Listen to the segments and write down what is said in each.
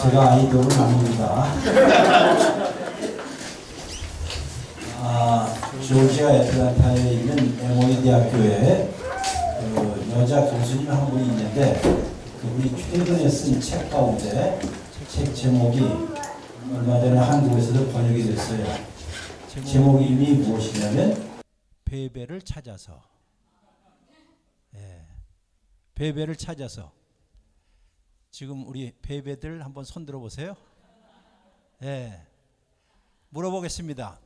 제가 아이돌은 아닙니다. 조지아 애틀랜타에 있는 에모리 대학교에 여자 교수님 한 분이 있는데 그분이 최근에 쓴 책 가운데 책 제목이 얼마 전에 한국에서도 번역이 됐어요. 제목이 무엇이냐면 베베를 찾아서. 베베를 찾아서. 지금 우리 베베들 한번 손 들어보세요. 물어보겠습니다.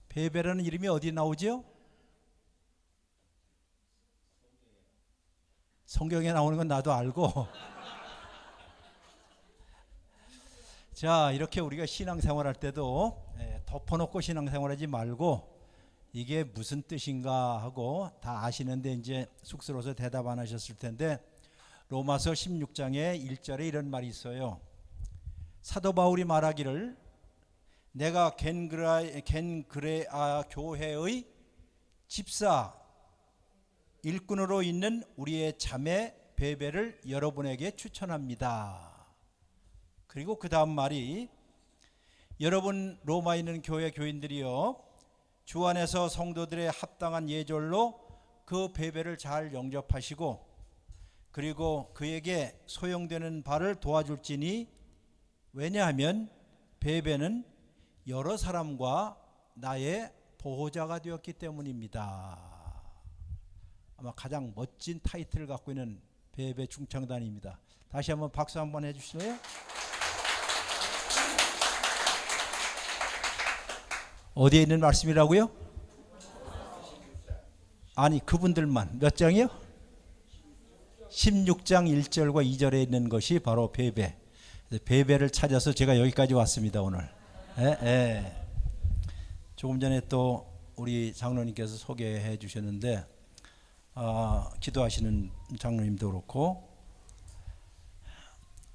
베베라는 이름이 어디 나오죠? 성경에 나오는 건 나도 알고. 자, 이렇게 우리가 신앙생활 할 때도 덮어놓고 신앙생활하지 말고 이게 무슨 뜻인가 하고 다 아시는데 이제 쑥스러워서 대답 안 하셨을 텐데 로마서 16장의 1절에 이런 말이 있어요. 사도 바울이 말하기를 내가 겐그레아 교회의 집사 일꾼으로 있는 우리의 자매 베베를 여러분에게 추천합니다. 그리고 그 다음 말이 여러분 로마에 있는 교회 교인들이요 주 안에서 성도들의 합당한 예절로 그 베베를 잘 영접하시고 그리고 그에게 소용되는 바를 도와줄지니 왜냐하면 베베는 여러 사람과 나의 보호자가 되었기 때문입니다. 아마 가장 멋진 타이틀을 갖고 있는 베베 중창단입니다. 다시 한번 박수 한번 해주실래요? 어디에 있는 말씀이라고요? 아니 그분들만 몇 장이요? 16장 1절과 2절에 있는 것이 바로 베베. 베베를 찾아서 제가 여기까지 왔습니다 오늘. 조금 전에 또 우리 장로님께서 소개해 주셨는데 기도하시는 장로님도 그렇고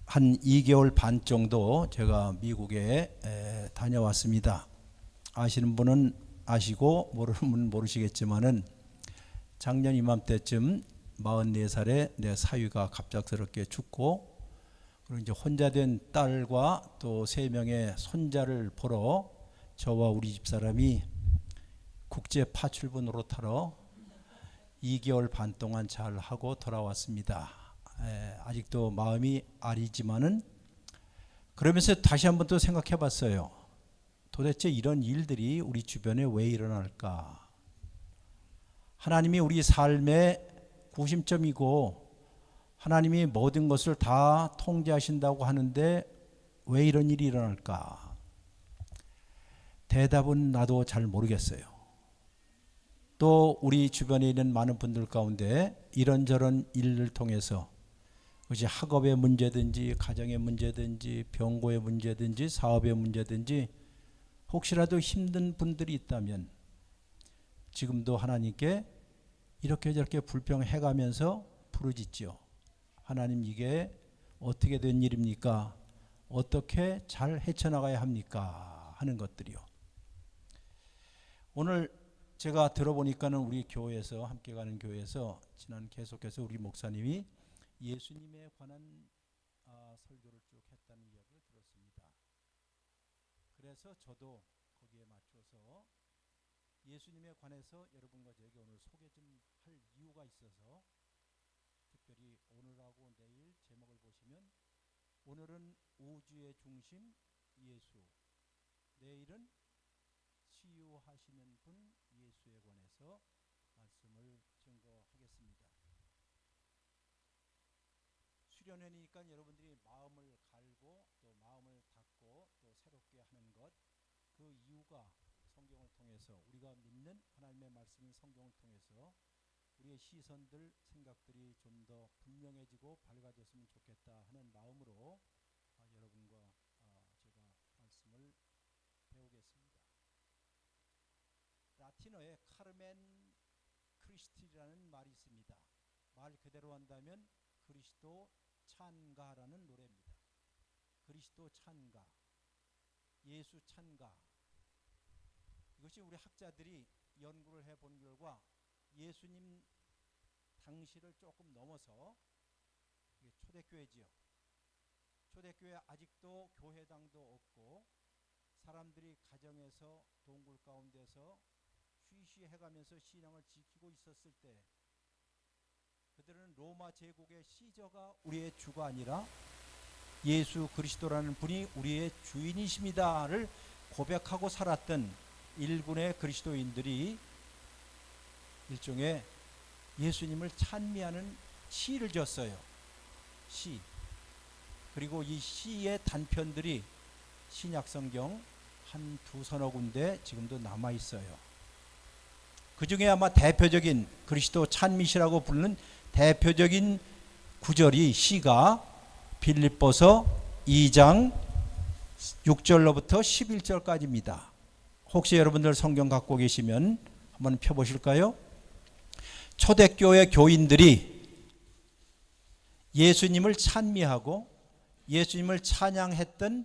한 2개월 반 정도 제가 미국에 다녀왔습니다. 아시는 분은 아시고 모르는 분은 모르시겠지만은 작년 이맘때쯤 44살에 내 사위가 갑작스럽게 죽고 그리고 이제 혼자 된 딸과 또 3명의 손자를 보러 저와 우리 집사람이 국제 파출분으로 타러 2개월 반 동안 잘 하고 돌아왔습니다. 아직도 마음이 아리지만은 그러면서 다시 한번 또 생각해 봤어요. 도대체 이런 일들이 우리 주변에 왜 일어날까? 하나님이 우리 삶의 구심점이고 하나님이 모든 것을 다 통제하신다고 하는데 왜 이런 일이 일어날까? 대답은 나도 잘 모르겠어요. 또 우리 주변에 있는 많은 분들 가운데 이런저런 일을 통해서 그것이 학업의 문제든지 가정의 문제든지 병고의 문제든지 사업의 문제든지 혹시라도 힘든 분들이 있다면 지금도 하나님께 이렇게 저렇게 불평해가면서 부르짖죠. 하나님 이게 어떻게 된 일입니까? 어떻게 잘 헤쳐나가야 합니까? 하는 것들이요. 오늘 제가 들어보니까는 우리 교회에서 함께 가는 교회에서 지난 계속해서 우리 목사님이 예수님에 관한 설교를 쭉 했다는 이야기를 들었습니다. 그래서 저도 거기에 맞춰서 예수님에 관해서 여러분과 저에게 오늘 소개 좀 할 이유가 있어서 특별히 오늘하고 내일 제목을 보시면 오늘은 우주의 중심 예수, 내일은 치유하시는 분 예수에 관해서 말씀을 증거하겠습니다. 수련회니까 여러분들이 마음을 갈고 또 마음을 닫고 또 새롭게 하는 것, 그 이유가 성경을 통해서 우리가 믿는 하나님의 말씀인 성경을 통해서 우리의 시선들, 생각들이 좀 더 분명해지고 밝아졌으면 좋겠다 하는 마음으로 여러분과 제가 말씀을 배우겠습니다. 라틴어에 카르멘 크리스티라는 말이 있습니다. 말 그대로 한다면 그리스도 찬가라는 노래입니다. 그리스도 찬가, 예수 찬가. 이것이 우리 학자들이 연구를 해본 결과 예수님 당시를 조금 넘어서 초대교회지요. 초대교회 아직도 교회당도 없고 사람들이 가정에서 동굴 가운데서 쉬쉬해가면서 신앙을 지키고 있었을 때 그들은 로마 제국의 시저가 우리의 주가 아니라 예수 그리스도라는 분이 우리의 주인이십니다를 고백하고 살았던 일군의 그리스도인들이 일종의 예수님을 찬미하는 시를 지었어요. 시. 그리고 이 시의 단편들이 신약성경 한 두서너 군데 지금도 남아 있어요. 그 중에 아마 대표적인 그리스도 찬미시라고 부르는 대표적인 구절이 시가 빌립보서 2장 6절로부터 11절까지입니다. 혹시 여러분들 성경 갖고 계시면 한번 펴보실까요? 초대교회 교인들이 예수님을 찬미하고 예수님을 찬양했던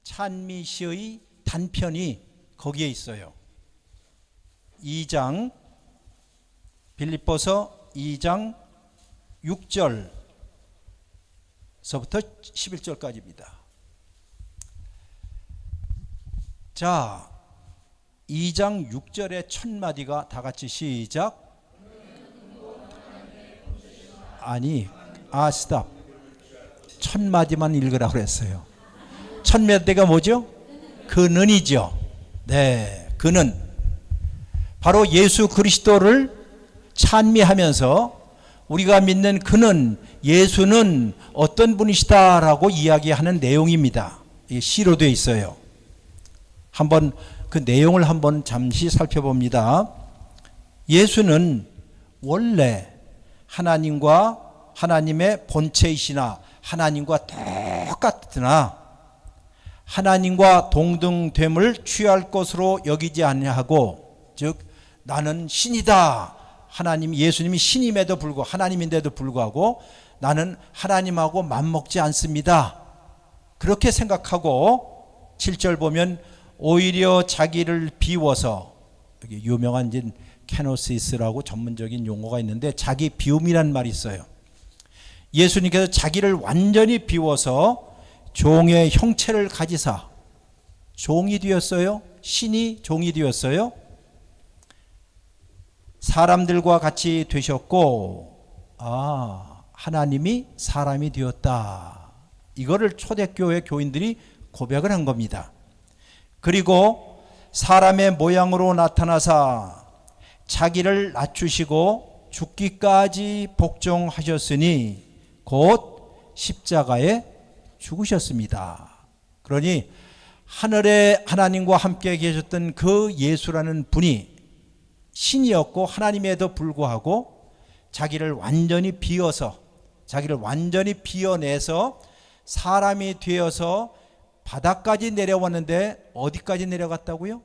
찬미시의 단편이 거기에 있어요. 2장 빌립보서 2장 6절서부터 11절까지입니다. 자, 2장 6절의 첫 마디가 다 같이 시작. 스탑. 첫 마디만 읽으라고 그랬어요. 첫 마디가 뭐죠? 그는이죠. 네, 그는 바로 예수 그리스도를 찬미하면서 우리가 믿는 그는, 예수는 어떤 분이시다라고 이야기하는 내용입니다. 이게 시로 되어 있어요. 한번 그 내용을 한번 잠시 살펴봅니다. 예수는 원래 하나님과 하나님의 본체이시나 하나님과 똑같으나 하나님과 동등됨을 취할 것으로 여기지 아니하고, 즉 나는 신이다. 하나님, 예수님이 신임에도 불구하고, 하나님인데도 불구하고 나는 하나님하고 맞먹지 않습니다. 그렇게 생각하고 7절 보면 오히려 자기를 비워서, 여기 유명한 케노시스라고 전문적인 용어가 있는데 자기 비움이란 말이 있어요. 예수님께서 자기를 완전히 비워서 종의 형체를 가지사 종이 되었어요. 신이 종이 되었어요. 사람들과 같이 되셨고, 하나님이 사람이 되었다. 이거를 초대교회 교인들이 고백을 한 겁니다. 그리고 사람의 모양으로 나타나사 자기를 낮추시고 죽기까지 복종하셨으니 곧 십자가에 죽으셨습니다. 그러니 하늘에 하나님과 함께 계셨던 그 예수라는 분이 신이었고 하나님에도 불구하고 자기를 완전히 비워서, 자기를 완전히 비워내서 사람이 되어서 바닥까지 내려왔는데 어디까지 내려갔다고요?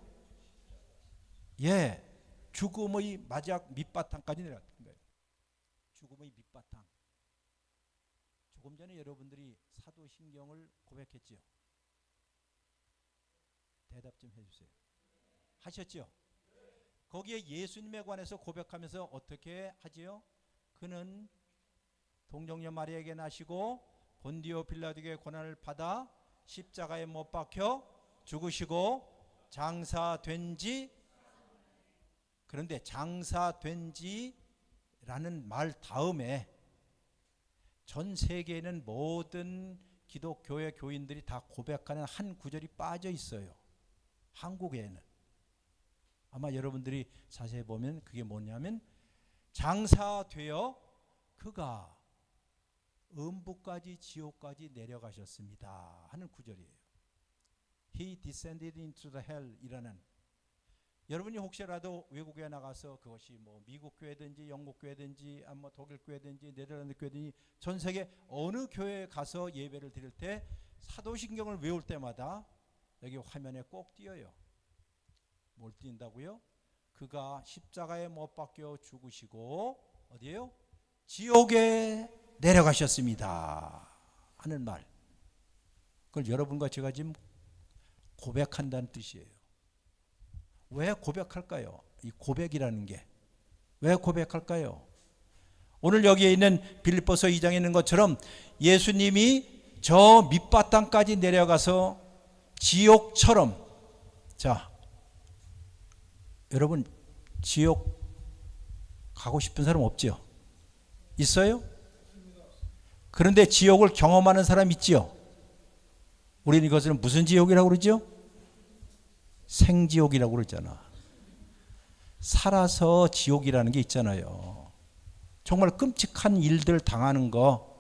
죽음의 마지막 밑바탕까지 내려갔던 거예요. 죽음의 밑바탕. 조금 전에 여러분들이 사도신경을 고백했지요. 대답 좀 해주세요. 하셨죠? 거기에 예수님에 관해서 고백하면서 어떻게 하지요? 그는 동정녀 마리아에게 나시고 본디오 빌라도에게 고난을 받아 십자가에 못 박혀 죽으시고 장사된 지, 그런데 장사된 지라는 말 다음에 전 세계에 있는 모든 기독교회 교인들이 다 고백하는 한 구절이 빠져 있어요. 한국에는 아마 여러분들이 자세히 보면 그게 뭐냐면 장사되어 그가 음부까지 지옥까지 내려가셨습니다 하는 구절이에요. He descended into the hell 이라는, 여러분이 혹시라도 외국에 나가서 그것이 뭐 미국 교회든지 영국 교회든지 뭐 독일 교회든지 네덜란드 교회든지 전 세계 어느 교회에 가서 예배를 드릴 때 사도신경을 외울 때마다 여기 화면에 꼭 띄어요. 뭘 띈다고요? 그가 십자가에 못 박혀 죽으시고 어디에요? 지옥에 내려가셨습니다 하는 말. 그걸 여러분과 제가 지금 고백한다는 뜻이에요. 왜 고백할까요? 이 고백이라는 게 왜 고백할까요? 오늘 여기에 있는 빌립보서 2장에 있는 것처럼 예수님이 저 밑바탕까지 내려가서 지옥처럼, 자, 여러분 지옥 가고 싶은 사람 없지요? 있어요? 그런데 지옥을 경험하는 사람 있지요? 우리는 이것을 무슨 지옥이라고 그러죠? 생지옥이라고 그러잖아. 살아서 지옥이라는 게 있잖아요. 정말 끔찍한 일들 당하는 거,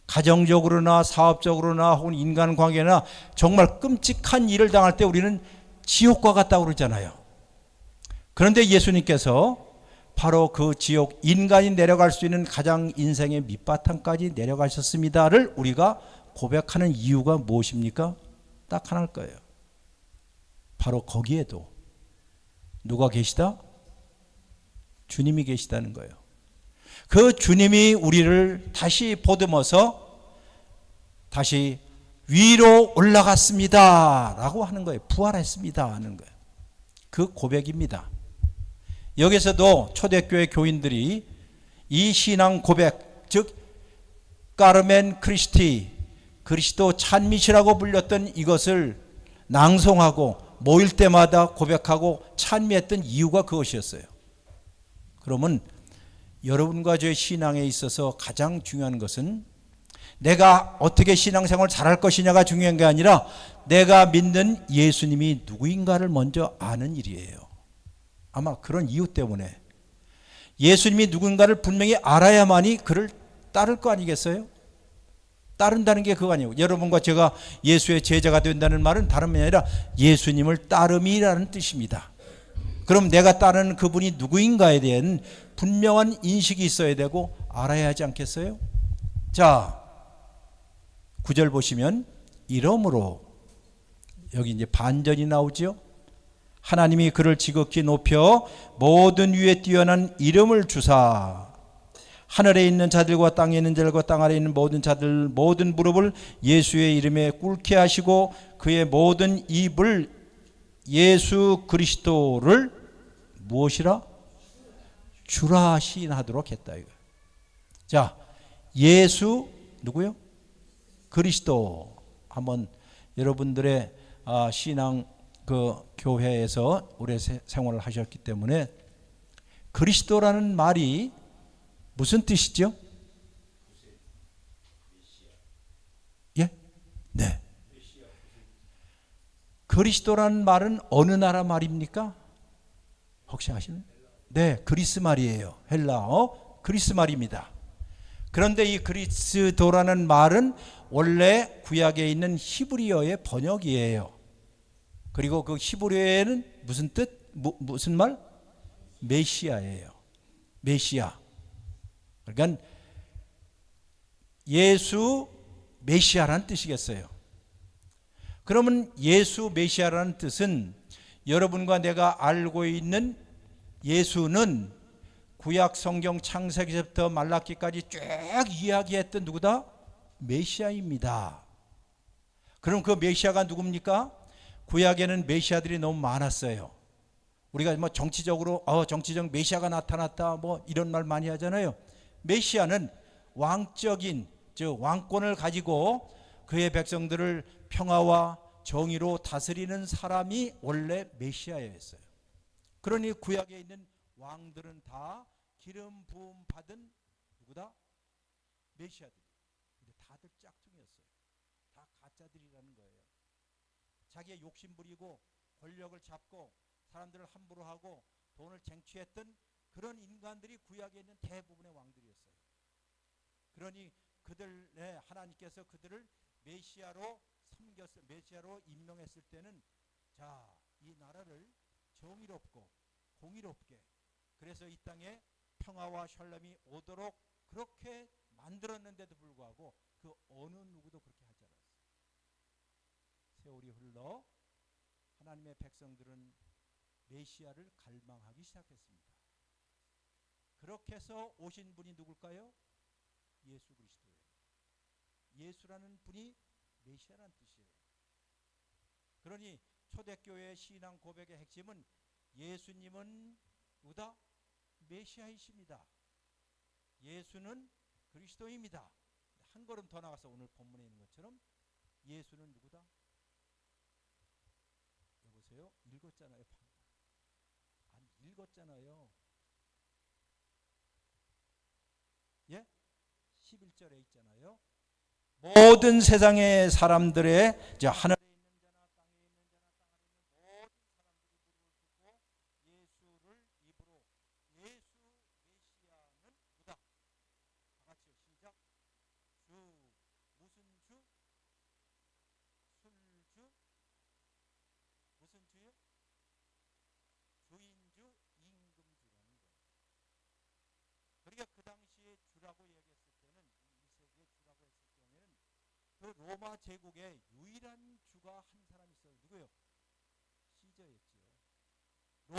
가정적으로나 사업적으로나 혹은 인간관계나 정말 끔찍한 일을 당할 때 우리는 지옥과 같다고 그러잖아요. 그런데 예수님께서 바로 그 지옥, 인간이 내려갈 수 있는 가장 인생의 밑바탕까지 내려가셨습니다를 우리가 고백하는 이유가 무엇입니까? 딱 하나일 거예요. 바로 거기에도 누가 계시다? 주님이 계시다는 거예요. 그 주님이 우리를 다시 보듬어서 다시 위로 올라갔습니다 라고 하는 거예요. 부활했습니다 하는 거예요. 그 고백입니다. 여기서도 초대교회 교인들이 이 신앙 고백, 즉 까르멘 크리스티, 그리스도 찬미시라고 불렸던 이것을 낭송하고 모일 때마다 고백하고 찬미했던 이유가 그것이었어요. 그러면 여러분과 저의 신앙에 있어서 가장 중요한 것은 내가 어떻게 신앙생활을 잘할 것이냐가 중요한 게 아니라 내가 믿는 예수님이 누구인가를 먼저 아는 일이에요. 아마 그런 이유 때문에 예수님이 누군가를 분명히 알아야만이 그를 따를 거 아니겠어요? 따른다는 게 그거 아니에요. 여러분과 제가 예수의 제자가 된다는 말은 다른 게 아니라 예수님을 따름이라는 뜻입니다. 그럼 내가 따르는 그분이 누구인가에 대한 분명한 인식이 있어야 되고 알아야 하지 않겠어요? 자, 9절 보시면 이러므로 여기 이제 반전이 나오죠. 하나님이 그를 지극히 높여 모든 위에 뛰어난 이름을 주사 하늘에 있는 자들과 땅에 있는 자들과 땅 아래에 있는 모든 자들 모든 무릎을 예수의 이름에 꿇게 하시고 그의 모든 입을 예수 그리스도를 무엇이라? 주라 시인하도록 했다 이거. 자, 예수 누구요? 그리스도. 한번 여러분들의 신앙 그 교회에서 오래 생활을 하셨기 때문에 그리스도라는 말이 무슨 뜻이죠? 예? 네. 그리스도라는 말은 어느 나라 말입니까? 혹시 아시나요? 네, 그리스 말이에요. 헬라어 그리스 말입니다. 그런데 이 그리스도라는 말은 원래 구약에 있는 히브리어의 번역이에요. 그리고 그 히브리어에는 무슨 뜻? 무슨 말? 메시아예요. 메시아. 그러니까 예수 메시아라는 뜻이겠어요. 그러면 예수 메시아라는 뜻은 여러분과 내가 알고 있는 예수는 구약 성경 창세기부터 말라기까지 쭉 이야기했던 누구다? 메시아입니다. 그럼 그 메시아가 누굽니까? 구약에는 메시아들이 너무 많았어요. 우리가 뭐 정치적으로 정치적 메시아가 나타났다 뭐 이런 말 많이 하잖아요. 메시아는 왕적인 즉 왕권을 가지고 그의 백성들을 평화와 정의로 다스리는 사람이 원래 메시아였어요. 그러니 구약에 있는 왕들은 다 기름 부음 받은 누구다? 메시아들. 근데 다들 짝퉁이었어요. 다 가짜들이라는 거예요. 자기의 욕심 부리고 권력을 잡고 사람들을 함부로 하고 돈을 쟁취했던 그런 인간들이 구약에 있는 대부분의 왕들이었어요. 그러니 그들의 하나님께서 그들을 메시아로 섬겼을 메시아로 임명했을 때는 자, 이 나라를 정의롭고 공의롭게 그래서 이 땅에 평화와 샬롬이 오도록 그렇게 만들었는데도 불구하고 그 어느 누구도 그렇게 하지 않았어요. 세월이 흘러 하나님의 백성들은 메시아를 갈망하기 시작했습니다. 그렇게 해서 오신 분이 누굴까요? 예수 그리스도예요. 예수라는 분이 메시아라는 뜻이에요. 그러니 초대교회의 신앙 고백의 핵심은 예수님은 누구다? 메시아이십니다. 예수는 그리스도입니다. 한 걸음 더 나가서 오늘 본문에 있는 것처럼 예수는 누구다? 여보세요? 읽었잖아요. 방금. 아니 읽었잖아요. 예? 11절에 있잖아요. 모든 세상의 사람들의 이제 하늘에 있는 자나 땅에 있는 자나 땅 아래 있는 모든 사람들이 무릎을 꿇고 예수를 입으로 예수 메시아는 누구다? 다 같이요. 시작. 주 무슨 주? 술주? 무슨 주요? 주인주, 임금주라는 거예요. 그러니까 그 당시에 주라고 얘기했을 때는 이 1세기에 주라고 했을 경우에는 그 로마 제국의 유일한 주가 한 사람이 있어요. 누구요? 시저였지요.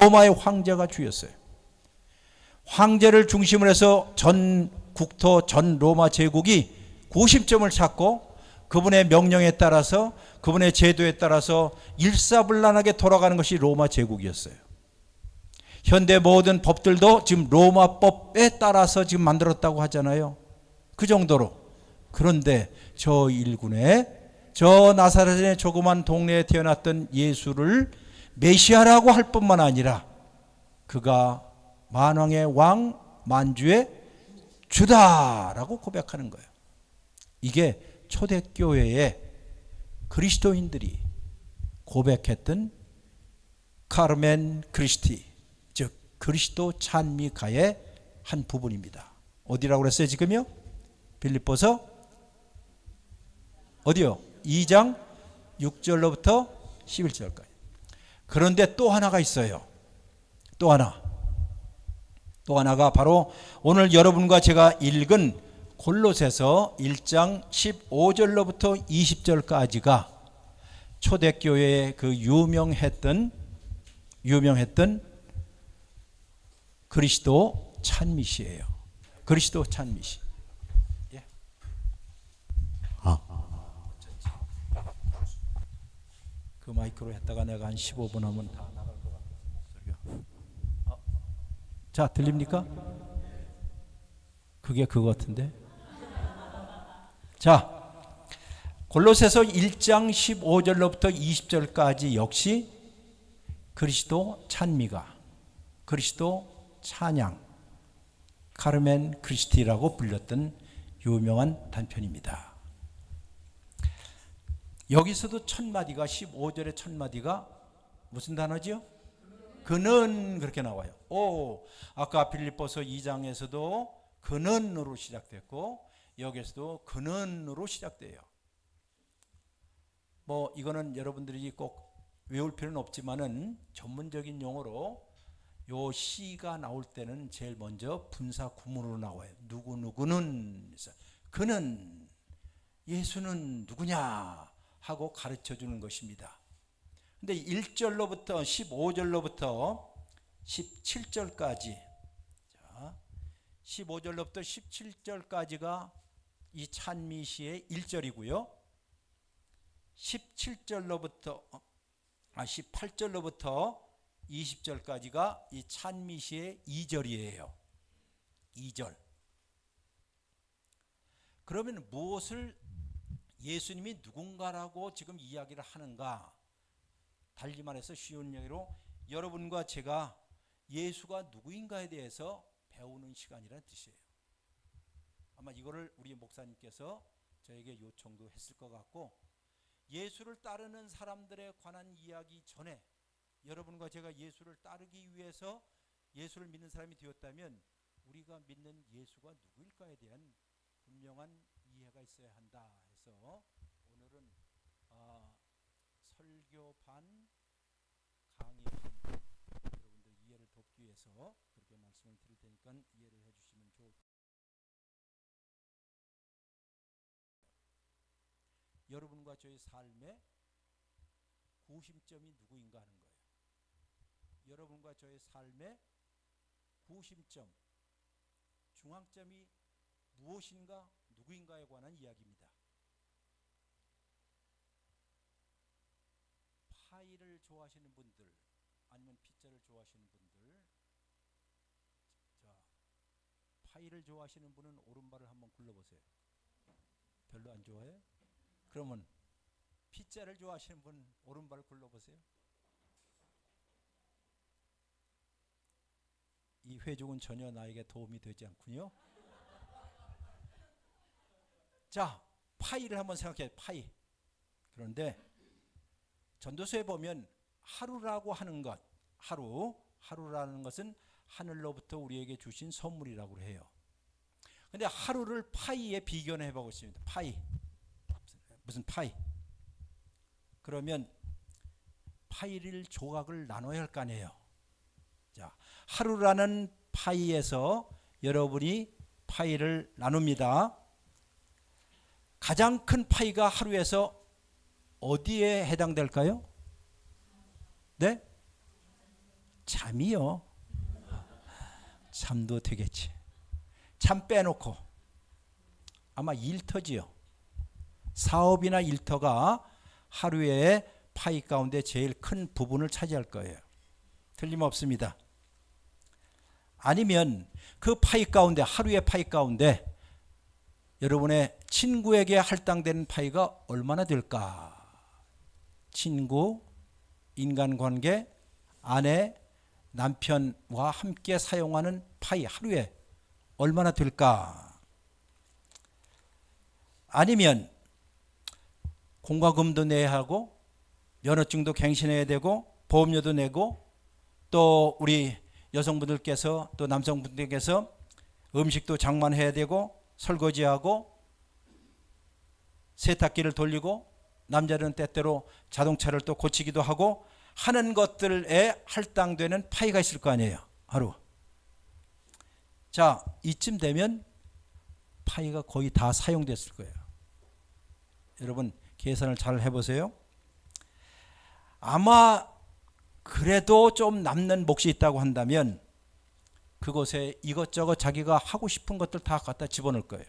로마의 황제가 주였어요. 황제를 중심으로 해서 전 국토 전 로마 제국이 구심점을 찾고 그분의 명령에 따라서 그분의 제도에 따라서 일사불란하게 돌아가는 것이 로마 제국이었어요. 현대 모든 법들도 지금 로마법에 따라서 지금 만들었다고 하잖아요. 그 정도로. 그런데 저 일군에 저 나사렛의 조그만 동네에 태어났던 예수를 메시아라고 할 뿐만 아니라 그가 만왕의 왕 만주의 주다라고 고백하는 거예요. 이게 초대교회의 그리스도인들이 고백했던 카르멘 크리스티, 즉 그리스도 찬미가의 한 부분입니다. 어디라고 그랬어요 지금요? 빌립보서 어디요? 2장 6절로부터 11절까지. 그런데 또 하나가 있어요. 또 하나가 바로 오늘 여러분과 제가 읽은 골로새서 1장 15절로부터 20절까지가 초대교회의 그 유명했던 그리스도 찬미시예요. 그리스도 찬미시. 예. 그 마이크로 했다가 내가 한 15분 하면 다 나갈 것 같아요. 자, 들립니까? 그게 그거 같은데. 자, 골로새서 1장 15절로부터 20절까지 역시 그리스도 찬미가, 그리스도 찬양, 카르멘 크리스티라고 불렸던 유명한 단편입니다. 여기서도 첫 마디가 15절의 첫 마디가 무슨 단어지요? 그는 그렇게 나와요. 아까 빌립보서 2장에서도 그는으로 시작됐고 여기서도 그는으로 시작돼요. 뭐 이거는 여러분들이 꼭 외울 필요는 없지만은 전문적인 용어로 요 시가 나올 때는 제일 먼저 분사 구문으로 나와요. 누구누구는, 그는, 예수는 누구냐 하고 가르쳐 주는 것입니다. 근데 1절로부터 15절로부터 17절까지, 자, 15절로부터 17절까지가 이 찬미시의 1절이고요. 18절로부터 20절까지가 이 찬미시의 2절이에요. 2절. 그러면 무엇을 예수님이 누군가라고 지금 이야기를 하는가? 달리 말해서 쉬운 얘기로 여러분과 제가 예수가 누구인가에 대해서 배우는 시간이라는 뜻이에요. 아마 이거를 우리 목사님께서 저에게 요청도 했을 것 같고, 예수를 따르는 사람들에 관한 이야기 전에 여러분과 제가 예수를 따르기 위해서 예수를 믿는 사람이 되었다면 우리가 믿는 예수가 누구일까에 대한 분명한 이해가 있어야 한다 해서 오늘은 설교 반 강의 반 여러분들 이해를 돕기 위해서 그렇게 말씀을 드릴 테니까 이해를 해주시면 좋을 것 같아요. 여러분과 저의 삶의 구심점이 누구인가 하는 거예요. 여러분과 저의 삶의 구심점, 중앙점이 무엇인가, 누구인가에 관한 이야기입니다. 파이를 좋아하시는 분들, 아니면 피자를 좋아하시는 분들, 자, 파이를 좋아하시는 분은 오른발을 한번 굴러보세요. 별로 안 좋아해요? 그러면 피자를 좋아하시는 분 오른발 굴러보세요. 이 회죽은 전혀 나에게 도움이 되지 않군요. 자, 파이를 한번 생각해. 파이. 그런데 전도서에 보면 하루라고 하는 것, 하루라는 것은 하늘로부터 우리에게 주신 선물이라고 해요. 근데 하루를 파이에 비견해 보고 있습니다. 파이. 무슨 파이? 그러면 파이를 조각을 나눠야 할 거 아니에요. 자, 하루라는 파이에서 여러분이 파이를 나눕니다. 가장 큰 파이가 하루에서 어디에 해당될까요? 네? 잠이요. 잠도 되겠지. 잠 빼놓고 아마 일터지요. 사업이나 일터가 하루의 파이 가운데 제일 큰 부분을 차지할 거예요. 틀림없습니다. 아니면 그 파이 가운데, 하루의 파이 가운데 여러분의 친구에게 할당되는 파이가 얼마나 될까? 친구, 인간관계, 아내, 남편과 함께 사용하는 파이 하루에 얼마나 될까? 아니면 공과금도 내야 하고 면허증도 갱신해야 되고 보험료도 내고 또 우리 여성분들께서 또 남성분들께서 음식도 장만해야 되고 설거지하고 세탁기를 돌리고 남자들은 때때로 자동차를 또 고치기도 하고 하는 것들에 할당되는 파이가 있을 거 아니에요. 하루. 자, 이쯤 되면 파이가 거의 다 사용됐을 거예요. 여러분 계산을 잘 해보세요. 아마 그래도 좀 남는 몫이 있다고 한다면 그곳에 이것저것 자기가 하고 싶은 것들 다 갖다 집어넣을 거예요.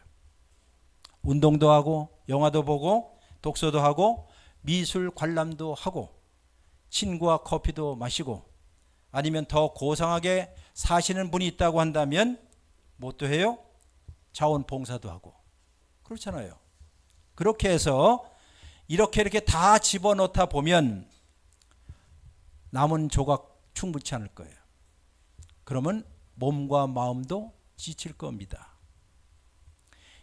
운동도 하고 영화도 보고 독서도 하고 미술 관람도 하고 친구와 커피도 마시고 아니면 더 고상하게 사시는 분이 있다고 한다면 뭣도 해요? 자원봉사도 하고 그렇잖아요. 그렇게 해서 이렇게 다 집어넣다 보면 남은 조각 충분치 않을 거예요. 그러면 몸과 마음도 지칠 겁니다.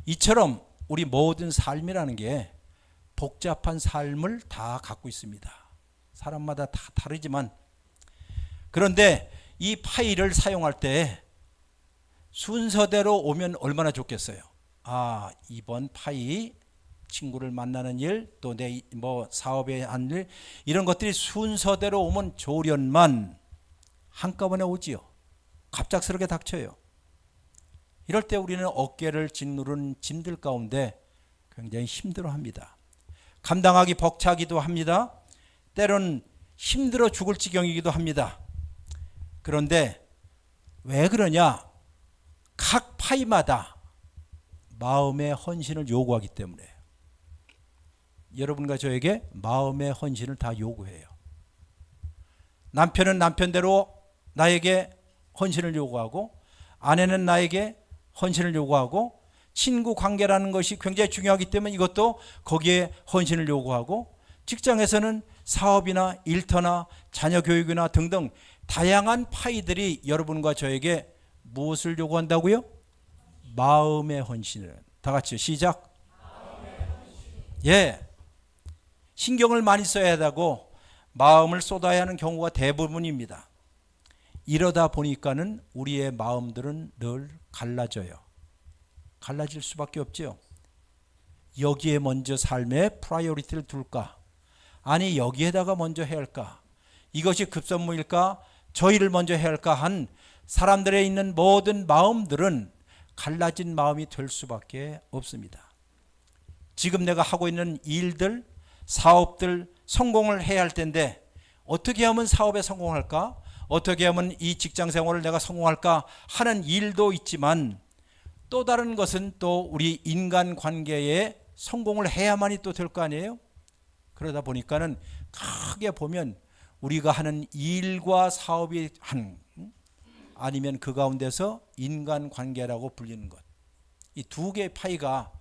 이처럼 우리 모든 삶이라는 게 복잡한 삶을 다 갖고 있습니다. 사람마다 다 다르지만 그런데 이 파일을 사용할 때 순서대로 오면 얼마나 좋겠어요. 아, 이번 파이 친구를 만나는 일, 또 내 뭐 사업에 한 일, 이런 것들이 순서대로 오면 좋으련만 한꺼번에 오지요. 갑작스럽게 닥쳐요. 이럴 때 우리는 어깨를 짓누른 짐들 가운데 굉장히 힘들어합니다. 감당하기 벅차기도 합니다. 때로는 힘들어 죽을 지경이기도 합니다. 그런데 왜 그러냐? 각 파이마다 마음의 헌신을 요구하기 때문에 여러분과 저에게 마음의 헌신을 다 요구해요. 남편은 남편대로 나에게 헌신을 요구하고 아내는 나에게 헌신을 요구하고 친구 관계라는 것이 굉장히 중요하기 때문에 이것도 거기에 헌신을 요구하고 직장에서는 사업이나 일터나 자녀 교육이나 등등 다양한 파이들이 여러분과 저에게 무엇을 요구한다고요? 마음의 헌신을. 다 같이요. 시작. 예. 신경을 많이 써야 하고 마음을 쏟아야 하는 경우가 대부분입니다. 이러다 보니까는 우리의 마음들은 늘 갈라져요. 갈라질 수밖에 없죠. 여기에 먼저 삶의 프라이어리티를 둘까? 아니 여기에다가 먼저 해야 할까? 이것이 급선무일까? 저 일을 먼저 해야 할까? 한 사람들에 있는 모든 마음들은 갈라진 마음이 될 수밖에 없습니다. 지금 내가 하고 있는 일들, 사업들 성공을 해야 할 텐데 어떻게 하면 사업에 성공할까? 어떻게 하면 이 직장 생활을 내가 성공할까 하는 일도 있지만 또 다른 것은 또 우리 인간관계에 성공을 해야만이 또 될 거 아니에요? 그러다 보니까는 크게 보면 우리가 하는 일과 사업이 아니면 그 가운데서 인간관계라고 불리는 것. 이 두 개의 파이가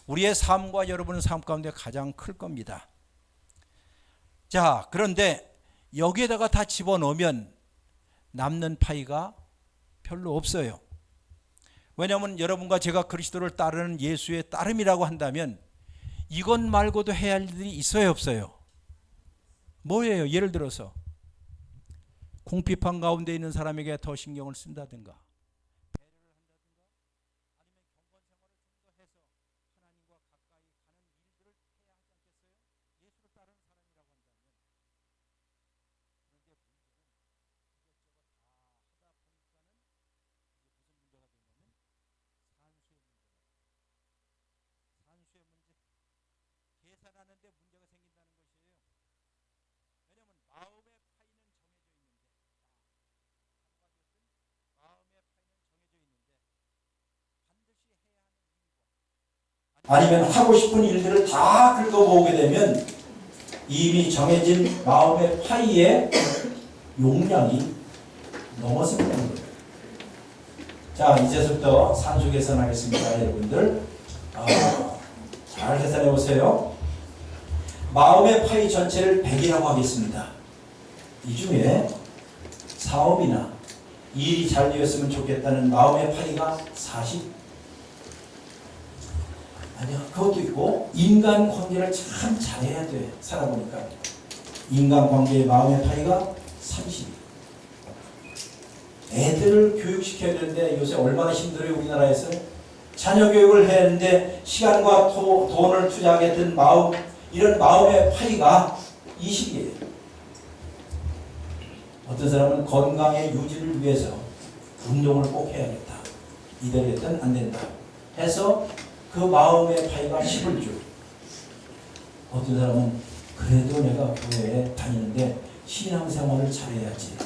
우리의 삶과 여러분의 삶 가운데 가장 클 겁니다. 자, 그런데 여기에다가 다 집어넣으면 남는 파이가 별로 없어요. 왜냐하면 여러분과 제가 그리스도를 따르는 예수의 따름이라고 한다면 이것 말고도 해야 할 일이 있어요, 없어요? 뭐예요? 예를 들어서 궁핍한 가운데 있는 사람에게 더 신경을 쓴다든가, 배려를 한다든가, 아니면 경건 생활을 좀 더 해서 하나님과 가까이 가는 일들을 해야 하지 않겠어요? 예수를 따르는 사람이라고 한다면. 그런데 문제는 이것저것 다 하다 보니까는 이게 무슨 문제가 되냐면 산수의 문제. 계산하는데 문제가 생긴다는 것이에요. 왜냐하면 마음의 파이는 정해져 있는데, 마음의 파이는 정해져 있는데 반드시 해야 하는 일과 아니면 하고 싶은 일들을 다 긁어모으게 되면 이미 정해진 마음의 파이의 용량이 넘어선다는 거예요. 자, 이제부터 산수 계산하겠습니다, 여러분들. 잘 계산해 보세요. 마음의 파이 전체를 100이라고 하겠습니다. 이 중에 사업이나 일이 잘 되었으면 좋겠다는 마음의 파이가 40. 아니야, 그것도 있고 인간관계를 참 잘해야 돼. 살아보니까 인간관계의 마음의 파이가 30. 애들을 교육시켜야 되는데 요새 얼마나 힘들어요, 우리나라에서. 자녀 교육을 해야 하는데 시간과 돈을 투자하겠다는 마음, 이런 마음의 파이가 20이에요. 어떤 사람은 건강의 유지를 위해서 운동을 꼭 해야겠다. 이대로 했더니 안 된다. 해서 그 마음의 파이가 10을 줘. 어떤 사람은 그래도 내가 교회에 다니는데 신앙생활을 잘해야지.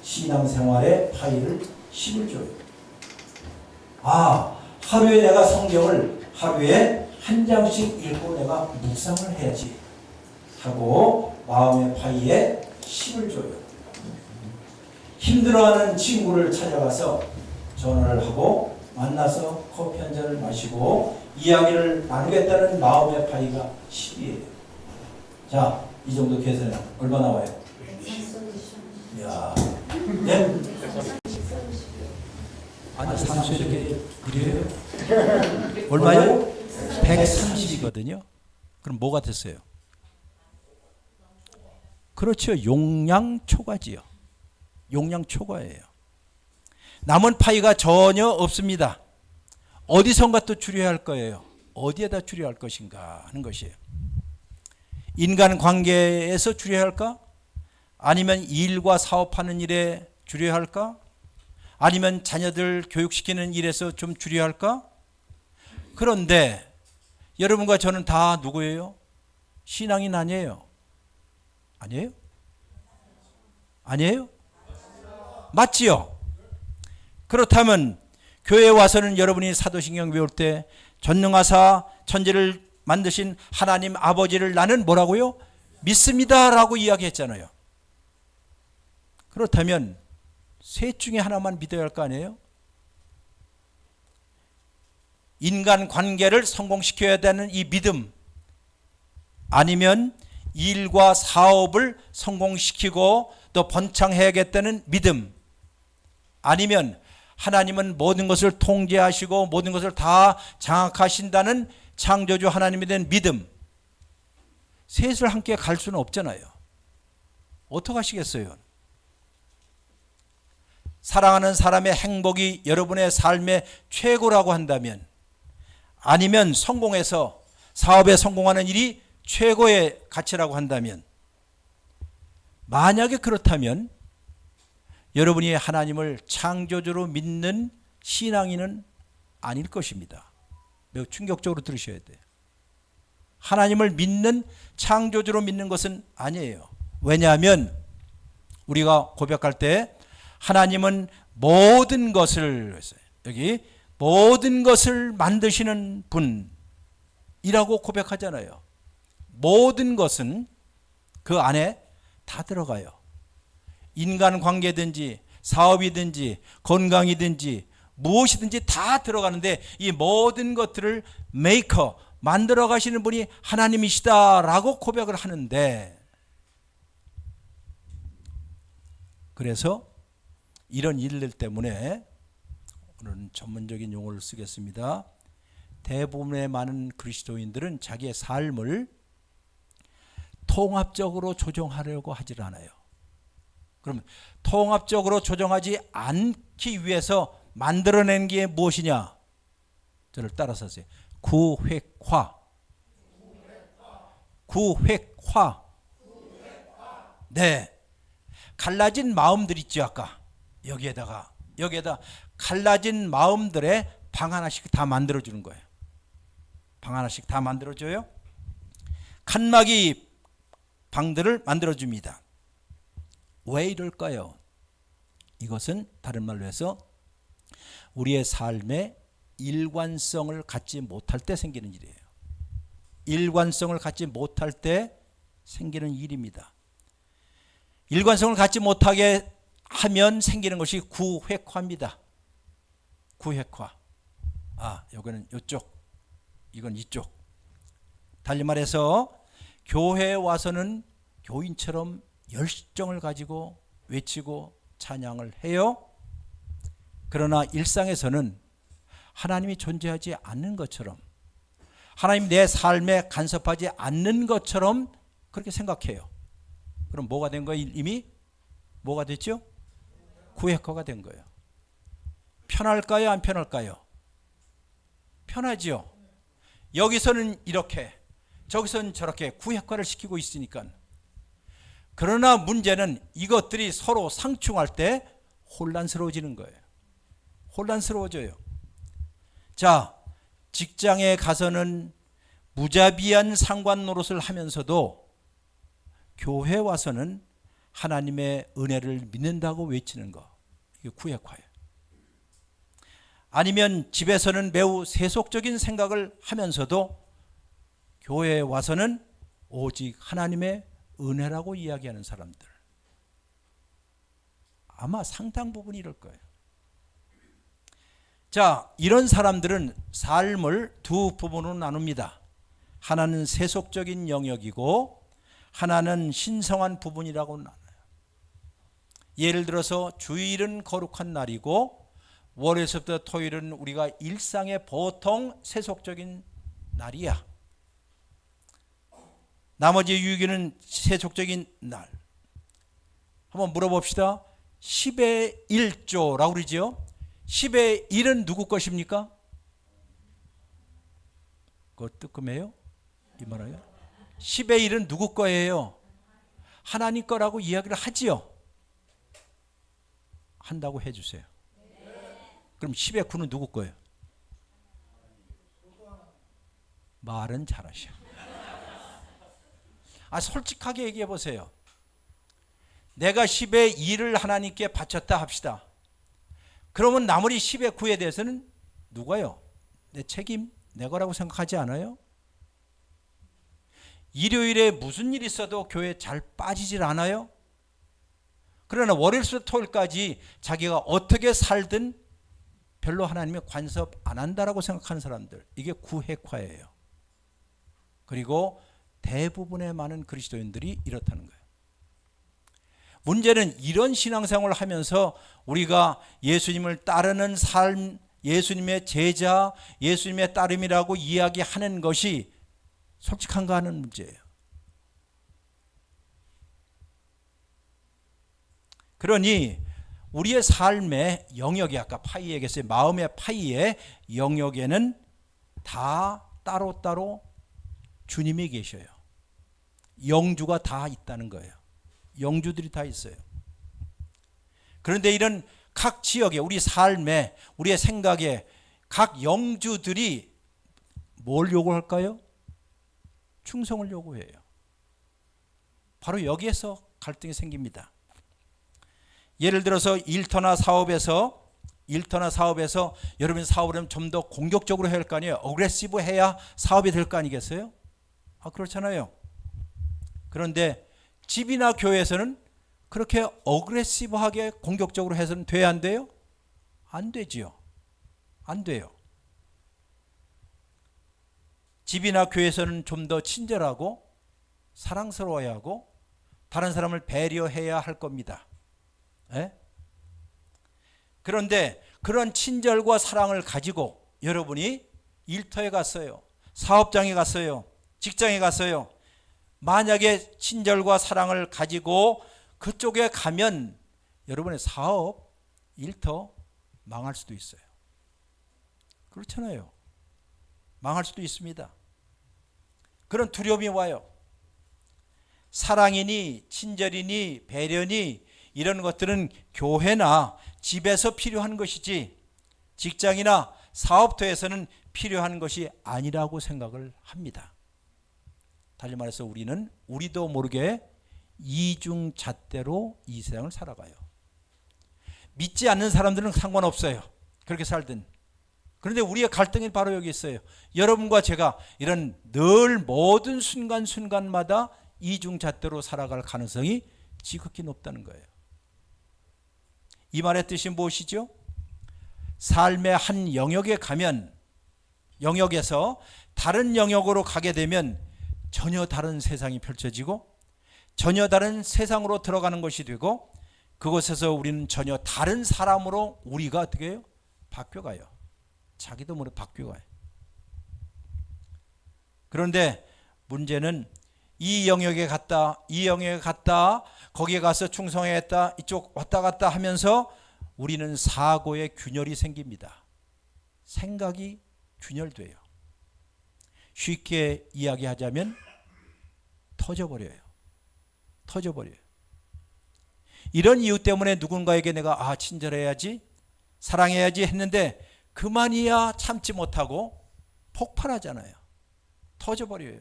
신앙생활의 파이를 10을 줘요. 하루에 내가 성경을 하루에 한 장씩 읽고 내가 묵상을 해야지 하고 마음의 파이에 10을 줘요. 힘들어하는 친구를 찾아가서 전화를 하고 만나서 커피 한 잔을 마시고 이야기를 나누겠다는 마음의 파이가 10이에요. 자, 이 정도 계산은 얼마 나와요? 이야, 네? 아니, 산수 이렇게 그래요? 얼마요? 130이거든요. 그럼 뭐가 됐어요? 그렇죠. 용량 초과지요. 용량 초과예요. 남은 파이가 전혀 없습니다. 어디선가 또 줄여야 할 거예요. 어디에다 줄여야 할 것인가 하는 것이에요. 인간관계에서 줄여야 할까? 아니면 일과 사업하는 일에 줄여야 할까? 아니면 자녀들 교육시키는 일에서 좀 줄여야 할까? 그런데 여러분과 저는 다 누구예요? 신앙인 아니에요? 아니에요? 아니에요? 맞지요? 그렇다면 교회에 와서는 여러분이 사도신경 배울 때 전능하사 천지를 만드신 하나님 아버지를 나는 뭐라고요? 믿습니다 라고 이야기했잖아요. 그렇다면 셋 중에 하나만 믿어야 할 거 아니에요? 인간관계를 성공시켜야 되는 이 믿음, 아니면 일과 사업을 성공시키고 또 번창해야겠다는 믿음, 아니면 하나님은 모든 것을 통제하시고 모든 것을 다 장악하신다는 창조주 하나님에 대한 믿음. 셋을 함께 갈 수는 없잖아요. 어떻게 하시겠어요? 사랑하는 사람의 행복이 여러분의 삶의 최고라고 한다면, 아니면 성공해서 사업에 성공하는 일이 최고의 가치라고 한다면, 만약에 그렇다면 여러분이 하나님을 창조주로 믿는 신앙인은 아닐 것입니다. 매우 충격적으로 들으셔야 돼요. 하나님을 믿는 창조주로 믿는 것은 아니에요. 왜냐하면 우리가 고백할 때 하나님은 모든 것을, 여기 모든 것을 만드시는 분이라고 고백하잖아요. 모든 것은 그 안에 다 들어가요. 인간관계든지 사업이든지 건강이든지 무엇이든지 다 들어가는데 이 모든 것들을 메이커, 만들어 가시는 분이 하나님이시다라고 고백을 하는데, 그래서 이런 일들 때문에 오늘은 전문적인 용어를 쓰겠습니다. 대부분의 많은 그리스도인들은 자기의 삶을 통합적으로 조정하려고 하질 않아요. 그러면 통합적으로 조정하지 않기 위해서 만들어낸 게 무엇이냐? 저를 따라서 하세요. 구획화. 구획화. 네. 갈라진 마음들 있죠. 아까 여기에다 갈라진 마음들의 방 하나씩 다 만들어주는 거예요. 방 하나씩 다 만들어줘요. 칸막이 방들을 만들어줍니다. 왜 이럴까요? 이것은 다른 말로 해서 우리의 삶의 일관성을 갖지 못할 때 생기는 일이에요. 일관성을 갖지 못할 때 생기는 일입니다. 일관성을 갖지 못하게 하면 생기는 것이 구획화입니다. 구획화. 여기는 이쪽, 이건 이쪽. 달리 말해서 교회에 와서는 교인처럼 열정을 가지고 외치고 찬양을 해요. 그러나 일상에서는 하나님이 존재하지 않는 것처럼, 하나님 내 삶에 간섭하지 않는 것처럼 그렇게 생각해요. 그럼 뭐가 된 거예요? 이미 뭐가 됐죠? 구획화가 된 거예요. 편할까요? 안 편할까요? 편하지요. 여기서는 이렇게, 저기서는 저렇게 구획화를 시키고 있으니까. 그러나 문제는 이것들이 서로 상충할 때 혼란스러워지는 거예요. 혼란스러워져요. 자, 직장에 가서는 무자비한 상관 노릇을 하면서도 교회 와서는 하나님의 은혜를 믿는다고 외치는 거, 이게 구획화예요. 아니면 집에서는 매우 세속적인 생각을 하면서도 교회에 와서는 오직 하나님의 은혜라고 이야기하는 사람들, 아마 상당 부분 이럴 거예요. 자, 이런 사람들은 삶을 두 부분으로 나눕니다. 하나는 세속적인 영역이고 하나는 신성한 부분이라고 나눠요. 예를 들어서 주일은 거룩한 날이고 월요일부터 토요일은 우리가 일상의 보통 세속적인 날이야. 나머지 6일은 세속적인 날. 한번 물어봅시다. 10의 1조라고 그러죠. 10의 1은 누구 것입니까? 그거 뜨끔해요? 이 말이에요. 10의 1은 누구 거예요? 하나님 거라고 이야기를 하지요. 한다고 해주세요. 그럼 10의 9는 누구 거예요? 말은 잘하셔. 솔직하게 얘기해 보세요. 내가 10의 2를 하나님께 바쳤다 합시다. 그러면 나머지 10의 9에 대해서는 누가요? 내 책임, 내 거라고 생각하지 않아요? 일요일에 무슨 일이 있어도 교회에 잘 빠지질 않아요? 그러나 월요일부터 토요일까지 자기가 어떻게 살든 별로 하나님의 간섭 안 한다라고 생각하는 사람들, 이게 구획화예요. 그리고 대부분의 많은 그리스도인들이 이렇다는 거예요. 문제는 이런 신앙생활을 하면서 우리가 예수님을 따르는 삶, 예수님의 제자, 예수님의 따름이라고 이야기하는 것이 솔직한가 하는 문제예요. 그러니 우리의 삶의 영역이, 아까 파이 얘기했어요. 마음의 파이의 영역에는 다 따로따로 주님이 계셔요. 영주가 다 있다는 거예요. 영주들이 다 있어요. 그런데 이런 각 지역에, 우리 삶에, 우리의 생각에 각 영주들이 뭘 요구할까요? 충성을 요구해요. 바로 여기에서 갈등이 생깁니다. 예를 들어서 일터나 사업에서 여러분 사업을 하면 좀 더 공격적으로 해야 할 거 아니에요. 어그레시브 해야 사업이 될 거 아니겠어요? 그렇잖아요. 그런데 집이나 교회에서는 그렇게 어그레시브하게 공격적으로 해서는 돼야 안 돼요? 안 되지요. 안 돼요. 집이나 교회에서는 좀 더 친절하고 사랑스러워야 하고 다른 사람을 배려해야 할 겁니다. 에? 그런데 그런 친절과 사랑을 가지고 여러분이 일터에 갔어요. 사업장에 갔어요. 직장에 갔어요. 만약에 친절과 사랑을 가지고 그쪽에 가면 여러분의 사업, 일터 망할 수도 있어요. 그렇잖아요. 망할 수도 있습니다. 그런 두려움이 와요. 사랑이니 친절이니 배려니 이런 것들은 교회나 집에서 필요한 것이지 직장이나 사업터에서는 필요한 것이 아니라고 생각을 합니다. 달리 말해서 우리도 모르게 이중잣대로 이 세상을 살아가요. 믿지 않는 사람들은 상관없어요. 그렇게 살든. 그런데 우리의 갈등이 바로 여기 있어요. 여러분과 제가 이런 늘 모든 순간순간마다 이중잣대로 살아갈 가능성이 지극히 높다는 거예요. 이 말의 뜻이 무엇이죠? 삶의 한 영역에 가면 영역에서 다른 영역으로 가게 되면 전혀 다른 세상이 펼쳐지고 전혀 다른 세상으로 들어가는 것이 되고 그곳에서 우리는 전혀 다른 사람으로 우리가 어떻게 해요? 바뀌어가요. 자기도 모르게 바뀌어가요. 그런데 문제는 이 영역에 갔다 이 영역에 갔다 거기에 가서 충성했다 이쪽 왔다 갔다 하면서 우리는 사고의 균열이 생깁니다. 생각이 균열돼요. 쉽게 이야기하자면 터져버려요. 이런 이유 때문에 누군가에게 내가 친절해야지 사랑해야지 했는데 그만이야 참지 못하고 폭발하잖아요. 터져버려요.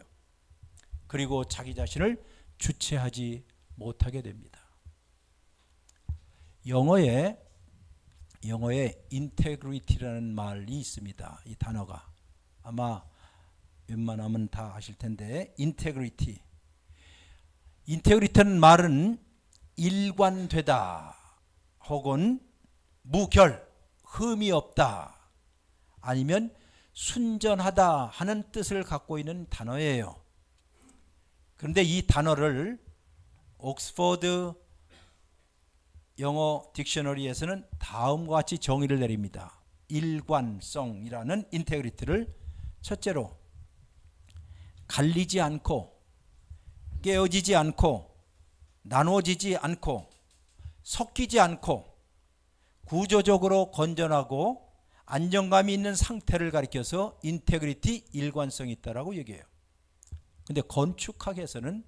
그리고 자기 자신을 주체하지 못하게 됩니다. 영어에 integrity라는 말이 있습니다. 이 단어가 아마 웬만하면 다 아실 텐데 인테그리티는 말은 일관되다 혹은 무결, 흠이 없다 아니면 순전하다 하는 뜻을 갖고 있는 단어예요. 그런데 이 단어를 옥스퍼드 영어 딕셔너리에서는 다음과 같이 정의를 내립니다. 일관성이라는 인테그리티를 첫째로 갈리지 않고 깨어지지 않고 나눠지지 않고 섞이지 않고 구조적으로 건전하고 안정감이 있는 상태를 가리켜서 인테그리티 일관성이 있다라고 얘기해요. 근데 건축학에서는